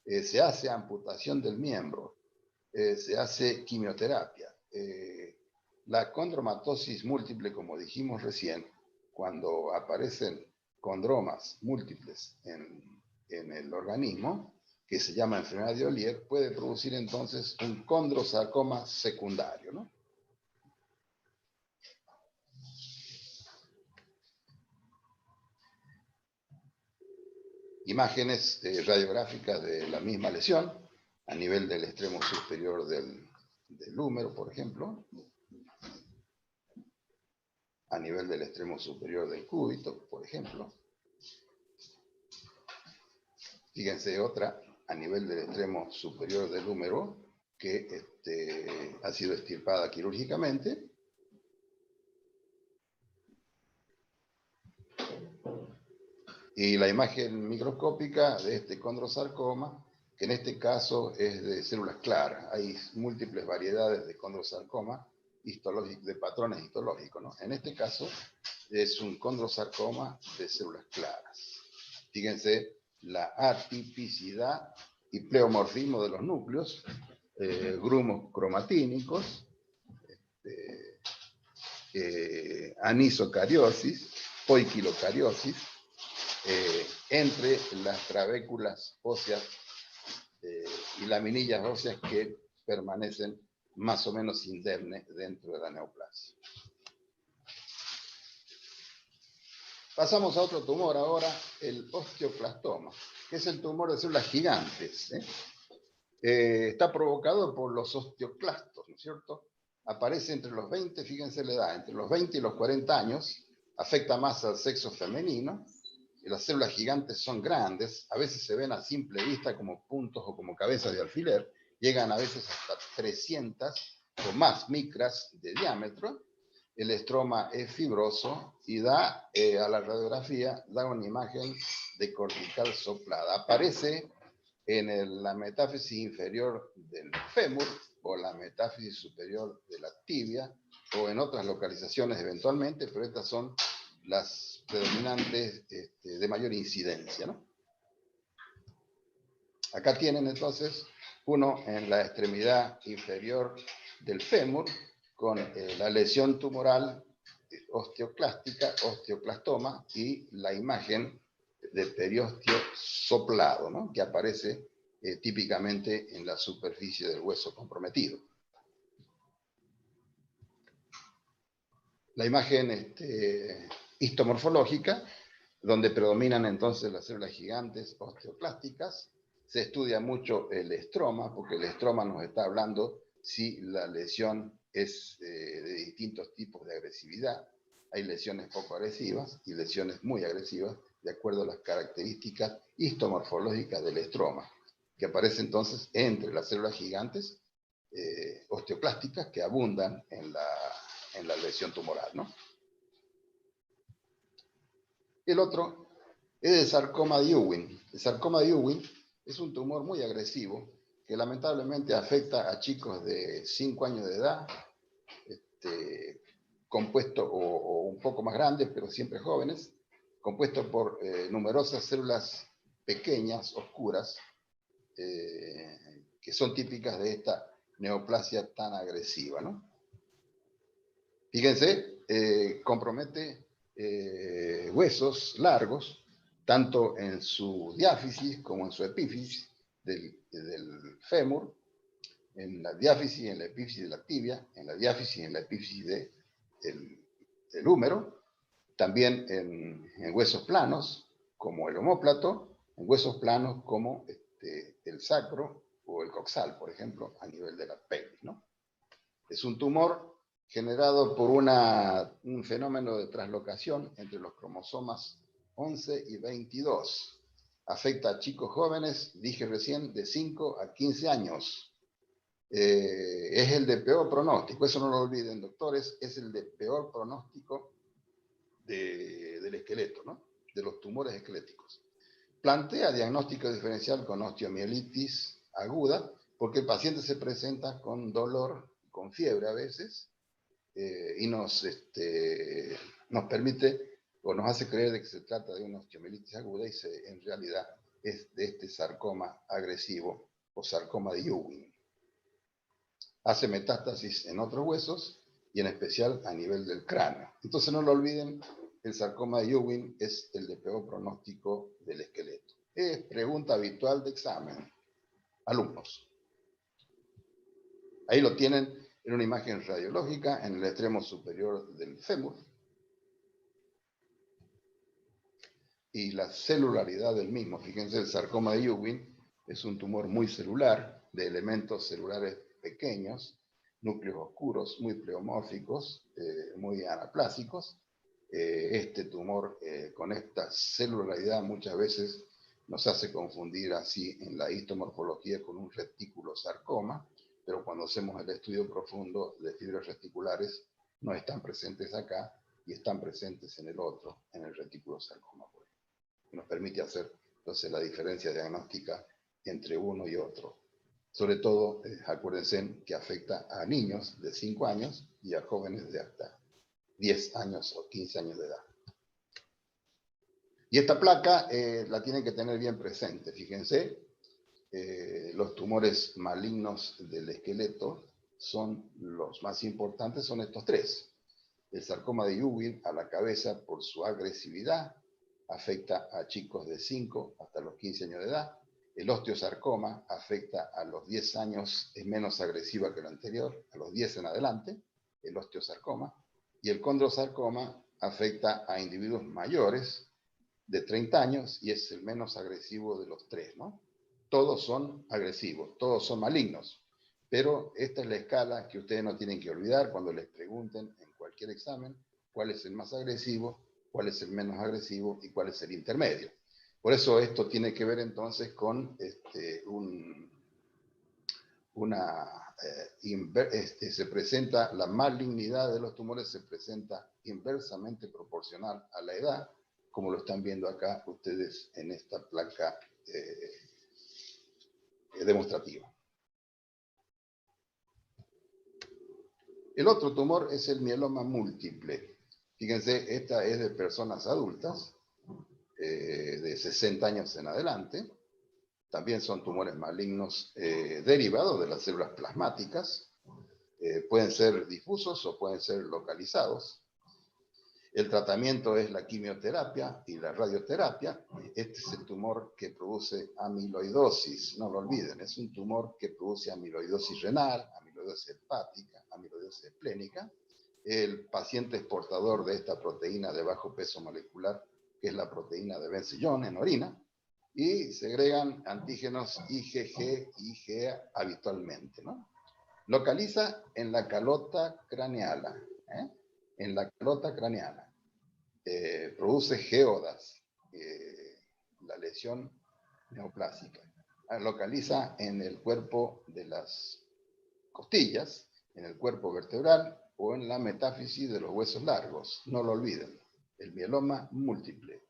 [SPEAKER 1] se hace amputación del miembro, se hace quimioterapia. La condromatosis múltiple, como dijimos recién, cuando aparecen condromas múltiples en el organismo, que se llama enfermedad de Ollier, puede producir entonces un condrosarcoma secundario, ¿no? Imágenes radiográficas de la misma lesión a nivel del extremo superior del húmero, por ejemplo, a nivel del extremo superior del cúbito, por ejemplo. Fíjense otra a nivel del extremo superior del húmero que ha sido extirpada quirúrgicamente. Y la imagen microscópica de este condrosarcoma, que en este caso es de células claras. Hay múltiples variedades de condrosarcoma de patrones histológicos, ¿no? En este caso es un condrosarcoma de células claras. Fíjense la atipicidad y pleomorfismo de los núcleos, grumos cromatínicos, anisocariosis, poiquilocariosis, entre las trabéculas óseas y laminillas óseas que permanecen más o menos indemnes dentro de la neoplasia. Pasamos a otro tumor ahora, el osteoclastoma, que es el tumor de células gigantes. Está provocado por los osteoclastos, ¿no es cierto? Aparece entre los 20, fíjense la edad, entre los 20 y los 40 años, afecta más al sexo femenino, y las células gigantes son grandes, a veces se ven a simple vista como puntos o como cabezas de alfiler, llegan a veces hasta 300 o más micras de diámetro. El estroma es fibroso y da a la radiografía, da una imagen de cortical soplada. Aparece en la metáfisis inferior del fémur o la metáfisis superior de la tibia o en otras localizaciones eventualmente, pero estas son las predominantes de mayor incidencia, ¿no? Acá tienen entonces uno en la extremidad inferior del fémur con la lesión tumoral osteoclástica, osteoclastoma, y la imagen de periostio soplado, ¿no? Que aparece típicamente en la superficie del hueso comprometido. La imagen histomorfológica, donde predominan entonces las células gigantes osteoclásticas. Se estudia mucho el estroma, porque el estroma nos está hablando si la lesión es de distintos tipos de agresividad. Hay lesiones poco agresivas y lesiones muy agresivas, de acuerdo a las características histomorfológicas del estroma, que aparece entonces entre las células gigantes osteoclásticas que abundan en la lesión tumoral, ¿no? El otro es el sarcoma de Ewing. El sarcoma de Ewing es un tumor muy agresivo que lamentablemente afecta a chicos de 5 años de edad, compuesto o un poco más grandes, pero siempre jóvenes, compuesto por numerosas células pequeñas, oscuras, que son típicas de esta neoplasia tan agresiva, ¿no? Fíjense, compromete huesos largos, tanto en su diáfisis como en su epífisis del fémur, en la diáfisis y en la epífisis de la tibia, en la diáfisis y en la epífisis del húmero, también en huesos planos, como el omóplato, en huesos planos como el sacro o el coxal, por ejemplo, a nivel de la pelvis, ¿no? Es un tumor generado por un fenómeno de traslocación entre los cromosomas 11 y 22. Afecta a chicos jóvenes, dije recién, de 5 a 15 años. Es el de peor pronóstico, eso no lo olviden, doctores, es el de peor pronóstico del esqueleto, ¿no? De los tumores esqueléticos. Plantea diagnóstico diferencial con osteomielitis aguda, porque el paciente se presenta con dolor, con fiebre a veces, y nos permite o nos hace creer de que se trata de una osteomielitis aguda y en realidad es de este sarcoma agresivo o sarcoma de Ewing. Hace metástasis en otros huesos y en especial a nivel del cráneo. Entonces no lo olviden, el sarcoma de Ewing es el de peor pronóstico del esqueleto. Es pregunta habitual de examen. Alumnos. Ahí lo tienen en una imagen radiológica en el extremo superior del fémur. Y la celularidad del mismo. Fíjense, el sarcoma de Ewing es un tumor muy celular, de elementos celulares pequeños, núcleos oscuros, muy pleomórficos, muy anaplásicos. Este tumor con esta celularidad muchas veces nos hace confundir así en la histomorfología con un reticulosarcoma, pero cuando hacemos el estudio profundo de fibras reticulares no están presentes acá y están presentes en el otro, en el reticulosarcoma, que nos permite hacer entonces la diferencia diagnóstica entre uno y otro. Sobre todo, acuérdense que afecta a niños de 5 años y a jóvenes de hasta 10 años o 15 años de edad. Y esta placa la tienen que tener bien presente, fíjense, los tumores malignos del esqueleto son los más importantes, son estos tres. El sarcoma de Ewing a la cabeza por su agresividad, afecta a chicos de 5 hasta los 15 años de edad. El osteosarcoma afecta a los 10 años, es menos agresiva que lo anterior, a los 10 en adelante, el osteosarcoma. Y el condrosarcoma afecta a individuos mayores de 30 años y es el menos agresivo de los tres, ¿no? Todos son agresivos, todos son malignos, pero esta es la escala que ustedes no tienen que olvidar cuando les pregunten en cualquier examen cuál es el más agresivo, cuál es el menos agresivo y cuál es el intermedio. Por eso esto tiene que ver entonces con se presenta la malignidad de los tumores, se presenta inversamente proporcional a la edad, como lo están viendo acá ustedes en esta placa demostrativa. El otro tumor es el mieloma múltiple. Fíjense, esta es de personas adultas, de 60 años en adelante. También son tumores malignos derivados de las células plasmáticas. Pueden ser difusos o pueden ser localizados. El tratamiento es la quimioterapia y la radioterapia. Este es el tumor que produce amiloidosis, no lo olviden, es un tumor que produce amiloidosis renal, amiloidosis hepática, amiloidosis esplénica. El paciente es portador de esta proteína de bajo peso molecular, que es la proteína de Ben-Sillón en orina, y segregan antígenos IgG y IgA habitualmente, ¿no? Localiza en la calota craneala, en la calota craneana. Produce geodas, la lesión neoplásica. Localiza en el cuerpo de las costillas, en el cuerpo vertebral o en la metáfisis de los huesos largos. No lo olviden. El mieloma múltiple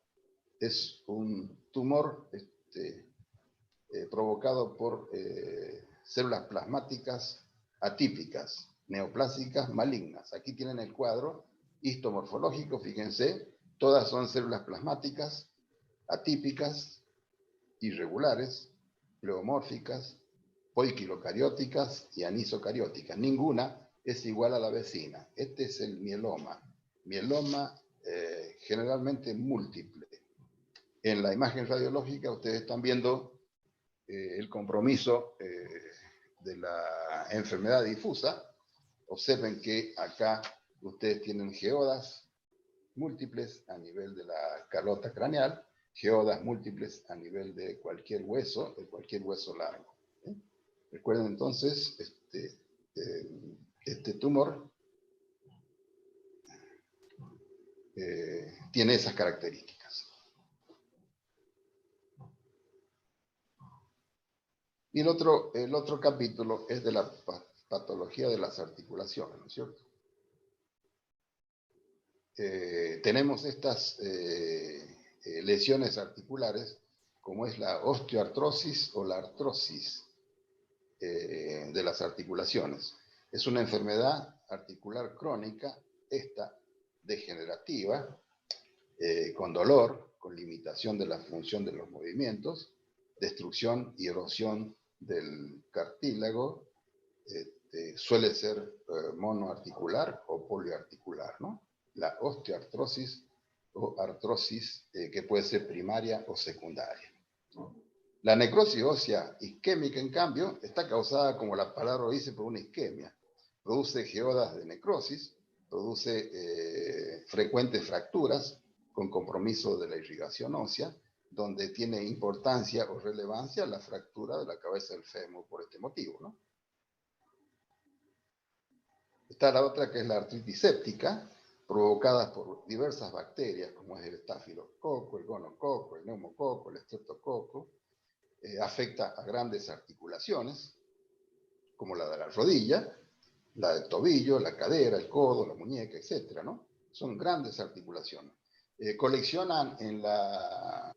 [SPEAKER 1] es un tumor provocado por células plasmáticas atípicas, neoplásicas malignas. Aquí tienen el cuadro histomorfológico, fíjense, todas son células plasmáticas atípicas, irregulares, pleomórficas, poiquilocarióticas y anisocarióticas. Ninguna es igual a la vecina. Este es el mieloma. Mieloma generalmente múltiple. En la imagen radiológica ustedes están viendo el compromiso de la enfermedad difusa. Observen que acá ustedes tienen geodas múltiples a nivel de la calota craneal, geodas múltiples a nivel de cualquier hueso largo. Recuerden entonces, este tumor tiene esas características. Y el otro capítulo es de la patología de las articulaciones, ¿no es cierto? Tenemos estas lesiones articulares, como es la osteoartrosis o la artrosis de las articulaciones. Es una enfermedad articular crónica, esta degenerativa, con dolor, con limitación de la función de los movimientos, destrucción y erosión del cartílago, suele ser monoarticular o poliarticular, ¿no? La osteoartrosis o artrosis que puede ser primaria o secundaria. La necrosis ósea isquémica, en cambio, está causada, como la palabra dice, por una isquemia. Produce geodas de necrosis, produce frecuentes fracturas con compromiso de la irrigación ósea, donde tiene importancia o relevancia la fractura de la cabeza del fémur por este motivo, ¿no? Está la otra, que es la artritis séptica, provocada por diversas bacterias, como es el estafilococo, el gonococo, el neumococo, el estreptococo. Afecta a grandes articulaciones, como la de la rodilla, la del tobillo, la cadera, el codo, la muñeca, etc., ¿no? Son grandes articulaciones. Coleccionan en la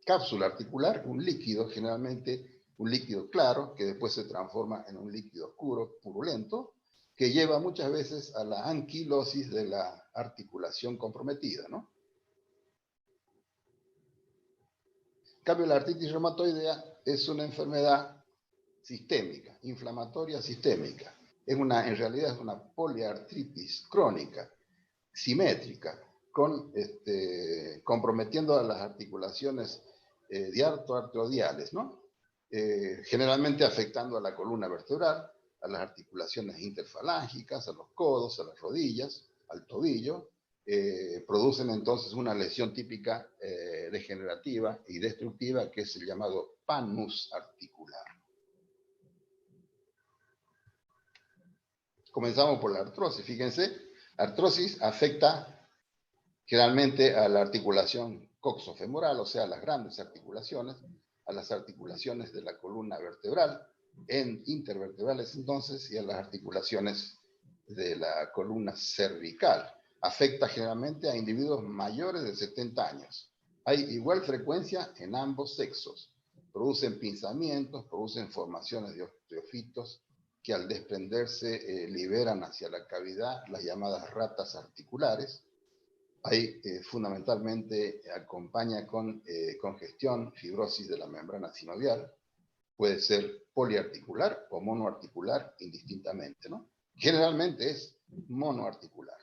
[SPEAKER 1] cápsula articular un líquido, generalmente un líquido claro, que después se transforma en un líquido oscuro, purulento, que lleva muchas veces a la anquilosis de la articulación comprometida, ¿no? En cambio, la artritis reumatoidea es una enfermedad sistémica, inflamatoria sistémica. En realidad es una poliartritis crónica, simétrica, comprometiendo a las articulaciones diartoartrodiales, ¿no? Generalmente afectando a la columna vertebral, a las articulaciones interfalángicas, a los codos, a las rodillas, al tobillo. Producen entonces una lesión típica degenerativa y destructiva, que es el llamado pannus articular. Comenzamos por la artrosis. Fíjense, artrosis afecta generalmente a la articulación coxofemoral, o sea, a las grandes articulaciones, a las articulaciones de la columna vertebral, intervertebrales entonces, y a las articulaciones de la columna cervical. Afecta generalmente a individuos mayores de 70 años. Hay igual frecuencia en ambos sexos. Producen pinzamientos, producen formaciones de osteofitos que al desprenderse liberan hacia la cavidad las llamadas ratas articulares. Ahí fundamentalmente acompaña con congestión, fibrosis de la membrana sinovial. Puede ser poliarticular o monoarticular indistintamente, ¿no? Generalmente es monoarticular.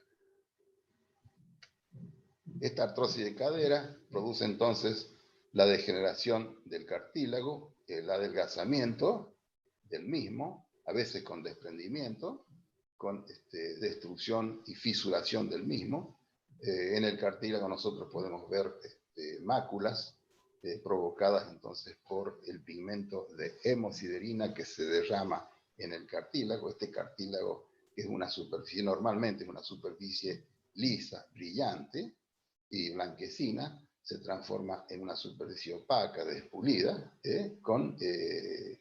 [SPEAKER 1] Esta artrosis de cadera produce entonces la degeneración del cartílago, el adelgazamiento del mismo, a veces con desprendimiento, con destrucción y fisuración del mismo. En el cartílago nosotros podemos ver máculas provocadas entonces por el pigmento de hemosiderina que se derrama en el cartílago. Este cartílago es una superficie, normalmente es una superficie lisa, brillante y blanquecina, se transforma en una superficie opaca, despulida, con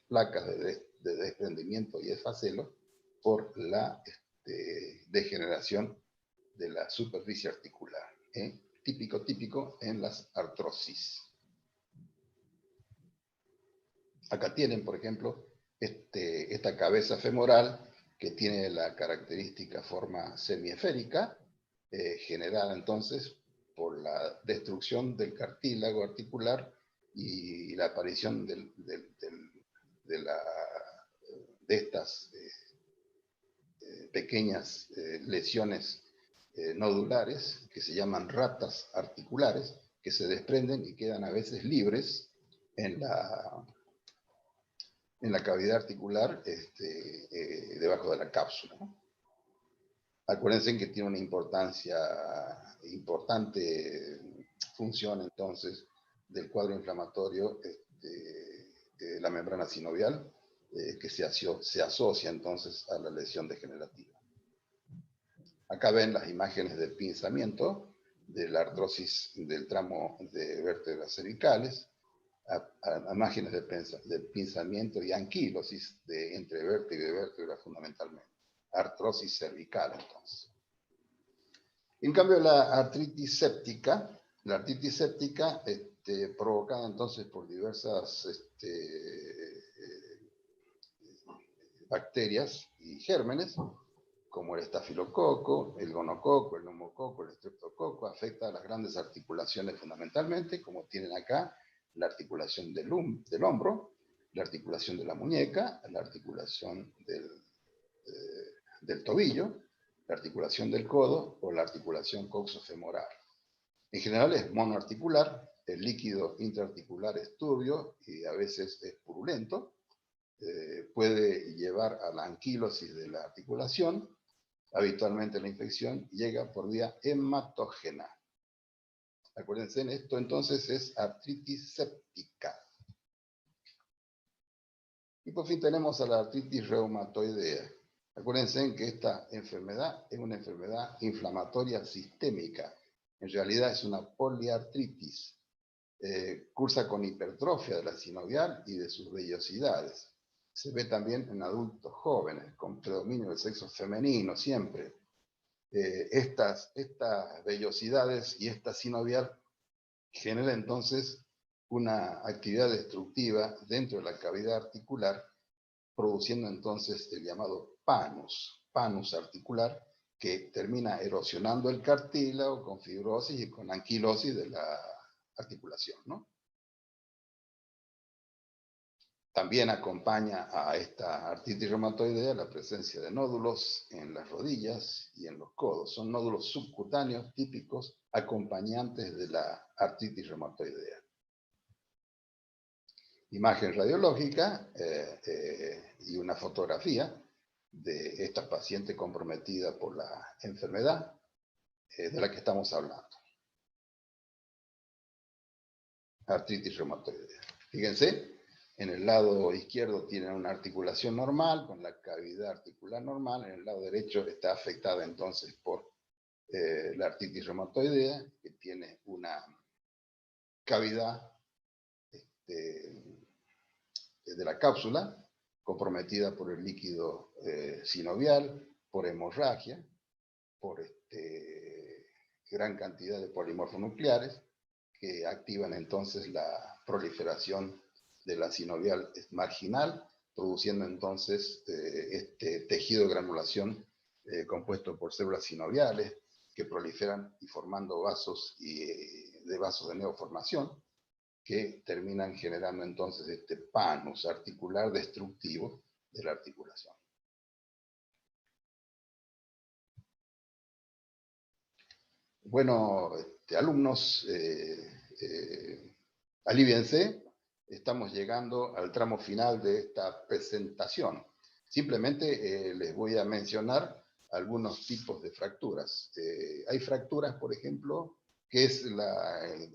[SPEAKER 1] placas de desprendimiento y esfacelo por la degeneración de la superficie articular. Típico en las artrosis. Acá tienen, por ejemplo, esta cabeza femoral que tiene la característica forma semiesférica, generada entonces por la destrucción del cartílago articular y la aparición de estas pequeñas lesiones nodulares que se llaman ratas articulares, que se desprenden y quedan a veces libres en la cavidad articular debajo de la cápsula, ¿no? Acuérdense que tiene una importante función entonces del cuadro inflamatorio de la membrana sinovial, que se asocia entonces a la lesión degenerativa. Acá ven las imágenes del pinzamiento, de la artrosis del tramo de vértebras cervicales, a imágenes de pinzamiento y anquilosis entre vértebra y vértebra fundamentalmente. Artrosis cervical, entonces. En cambio, la artritis séptica provocada entonces por diversas bacterias y gérmenes, como el estafilococo, el gonococo, el neumococo, el estreptococo, afecta a las grandes articulaciones fundamentalmente, como tienen acá, la articulación del hombro, la articulación de la muñeca, la articulación del tobillo, la articulación del codo o la articulación coxofemoral. En general es monoarticular, el líquido intraarticular es turbio y a veces es purulento, puede llevar a la anquilosis de la articulación. Habitualmente la infección llega por vía hematógena. Acuérdense, esto entonces es artritis séptica. Y por fin tenemos a la artritis reumatoidea. Acuérdense que esta enfermedad es una enfermedad inflamatoria sistémica. En realidad es una poliartritis. Cursa con hipertrofia de la sinovial y de sus vellosidades. Se ve también en adultos jóvenes, con predominio del sexo femenino siempre. Estas vellosidades y esta sinovial generan entonces una actividad destructiva dentro de la cavidad articular, produciendo entonces el llamado panus articular, que termina erosionando el cartílago con fibrosis y con anquilosis de la articulación, ¿no? También acompaña a esta artritis reumatoidea la presencia de nódulos en las rodillas y en los codos. Son nódulos subcutáneos típicos acompañantes de la artritis reumatoidea. Imagen radiológica y una fotografía de esta paciente comprometida por la enfermedad de la que estamos hablando. Artritis reumatoidea. Fíjense. En el lado izquierdo tiene una articulación normal, con la cavidad articular normal. En el lado derecho está afectada entonces por la artritis reumatoidea, que tiene una cavidad de la cápsula, comprometida por el líquido sinovial, por hemorragia, por gran cantidad de polimorfonucleares, que activan entonces la proliferación de la sinovial marginal, produciendo entonces este tejido de granulación compuesto por células sinoviales que proliferan y formando vasos de neoformación, que terminan generando entonces este panus articular destructivo de la articulación. Bueno, alumnos, alíviense. Estamos llegando al tramo final de esta presentación. Simplemente les voy a mencionar algunos tipos de fracturas. Hay fracturas, por ejemplo, que es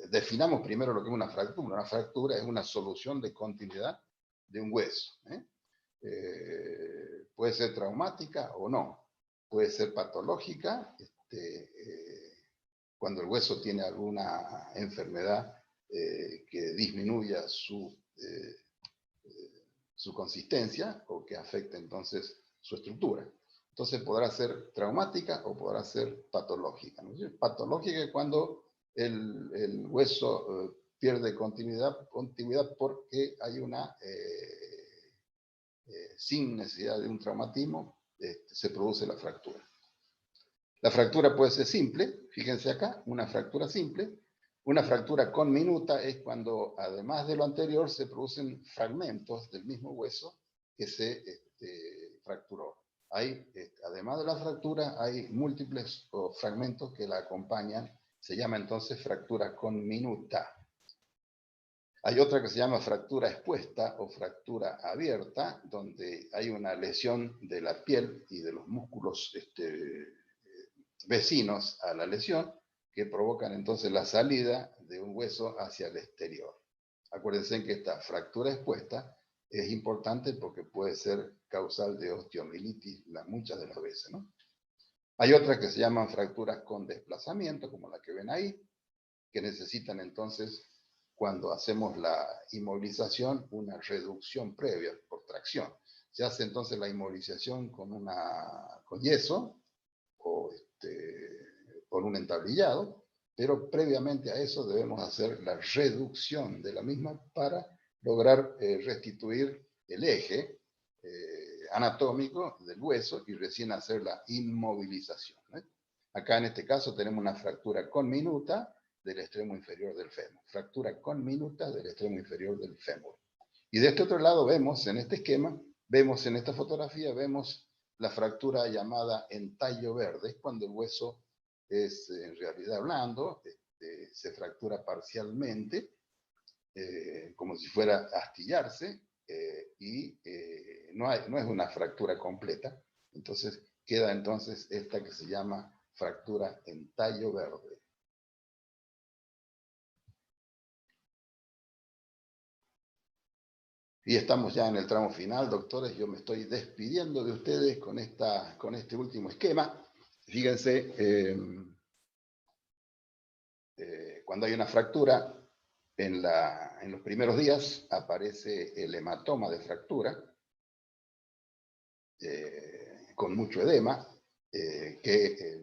[SPEAKER 1] definamos primero lo que es una fractura. Una fractura es una solución de continuidad de un hueso. Puede ser traumática o no. Puede ser patológica, cuando el hueso tiene alguna enfermedad que disminuya su consistencia o que afecte entonces su estructura. Entonces podrá ser traumática o podrá ser patológica, ¿no? Patológica es cuando el hueso pierde continuidad porque hay una, sin necesidad de un traumatismo, se produce la fractura. La fractura puede ser simple, fíjense acá, una fractura simple. Una fractura con minuta es cuando, además de lo anterior, se producen fragmentos del mismo hueso que se fracturó. Además de la fractura, hay múltiples fragmentos que la acompañan. Se llama entonces fractura con minuta. Hay otra que se llama fractura expuesta o fractura abierta, donde hay una lesión de la piel y de los músculos vecinos a la lesión, que provocan entonces la salida de un hueso hacia el exterior. Acuérdense que esta fractura expuesta es importante porque puede ser causal de osteomielitis muchas de las veces, ¿no? Hay otras que se llaman fracturas con desplazamiento, como la que ven ahí, que necesitan entonces, cuando hacemos la inmovilización, una reducción previa por tracción. Se hace entonces la inmovilización con yeso o por un entablillado, pero previamente a eso debemos hacer la reducción de la misma para lograr restituir el eje anatómico del hueso y recién hacer la inmovilización, ¿eh? Acá en este caso tenemos una fractura con minuta del extremo inferior del fémur. Fractura con minuta del extremo inferior del fémur. Y de este otro lado vemos en este esquema, vemos en esta fotografía, vemos la fractura llamada entallo verde, cuando el hueso es en realidad blando, se fractura parcialmente, como si fuera a astillarse, y no es una fractura completa. Entonces queda entonces esta que se llama fractura entallo verde. Y estamos ya en el tramo final, doctores. Yo me estoy despidiendo de ustedes con este último esquema. Fíjense, cuando hay una fractura, en los primeros días aparece el hematoma de fractura, con mucho edema, que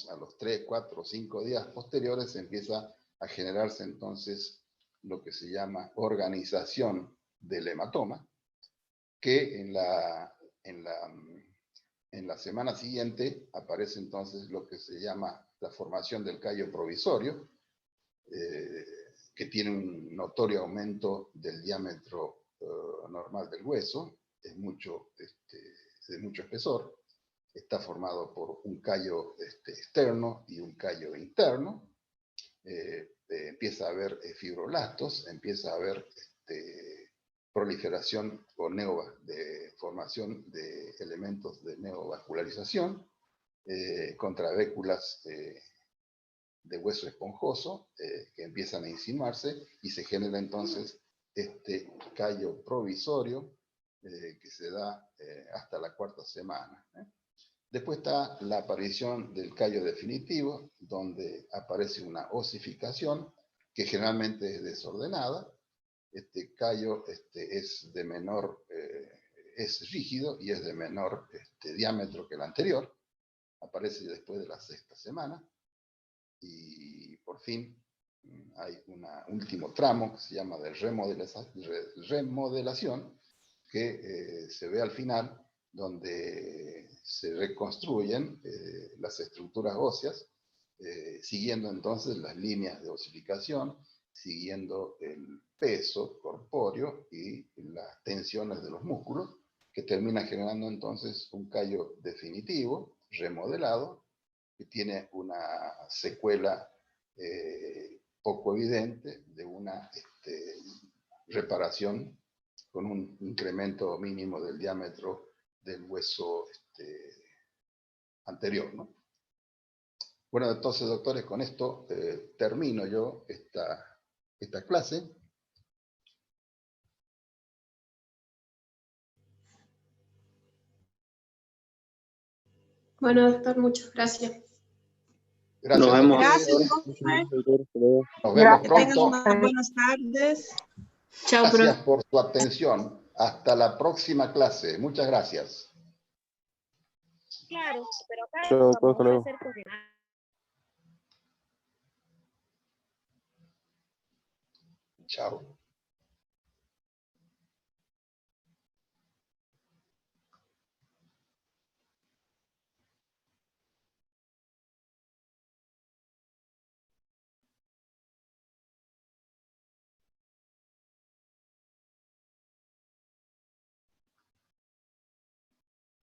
[SPEAKER 1] a los 3, 4, 5 días posteriores empieza a generarse entonces lo que se llama organización del hematoma, que en la semana siguiente aparece entonces lo que se llama la formación del callo provisorio, que tiene un notorio aumento del diámetro normal del hueso, de mucho espesor. Está formado por un callo externo y un callo interno. Empieza a haber fibroblastos, empieza a haber proliferación o de formación de elementos de neovascularización, contravéculas de hueso esponjoso que empiezan a insinuarse y se genera entonces este callo provisorio que se da hasta la 4ª semana. Después está la aparición del callo definitivo, donde aparece una osificación que generalmente es desordenada. Este callo es rígido y es de menor diámetro que el anterior. Aparece después de la 6ª semana. Y por fin hay un último tramo que se llama de remodelación, que se ve al final, donde se reconstruyen las estructuras óseas, siguiendo entonces las líneas de osificación, siguiendo el peso corpóreo y las tensiones de los músculos, que termina generando entonces un callo definitivo, remodelado, que tiene una secuela poco evidente de una reparación con un incremento mínimo del diámetro del hueso anterior, ¿no? Bueno, entonces, doctores, con esto termino yo esta clase.
[SPEAKER 3] Bueno, doctor, muchas gracias.
[SPEAKER 1] Gracias,
[SPEAKER 2] Nos vemos.
[SPEAKER 4] Gracias,
[SPEAKER 1] Nos vemos
[SPEAKER 4] que tengan
[SPEAKER 1] pronto.
[SPEAKER 4] unas buenas tardes.
[SPEAKER 3] Chao,
[SPEAKER 1] Gracias
[SPEAKER 3] profe.
[SPEAKER 1] por su atención. Hasta la próxima clase. Muchas gracias.
[SPEAKER 5] Claro, pero acá
[SPEAKER 2] Chao,
[SPEAKER 5] vamos
[SPEAKER 2] hasta
[SPEAKER 5] a
[SPEAKER 2] luego.
[SPEAKER 5] hacer coordenadas.
[SPEAKER 1] Chao.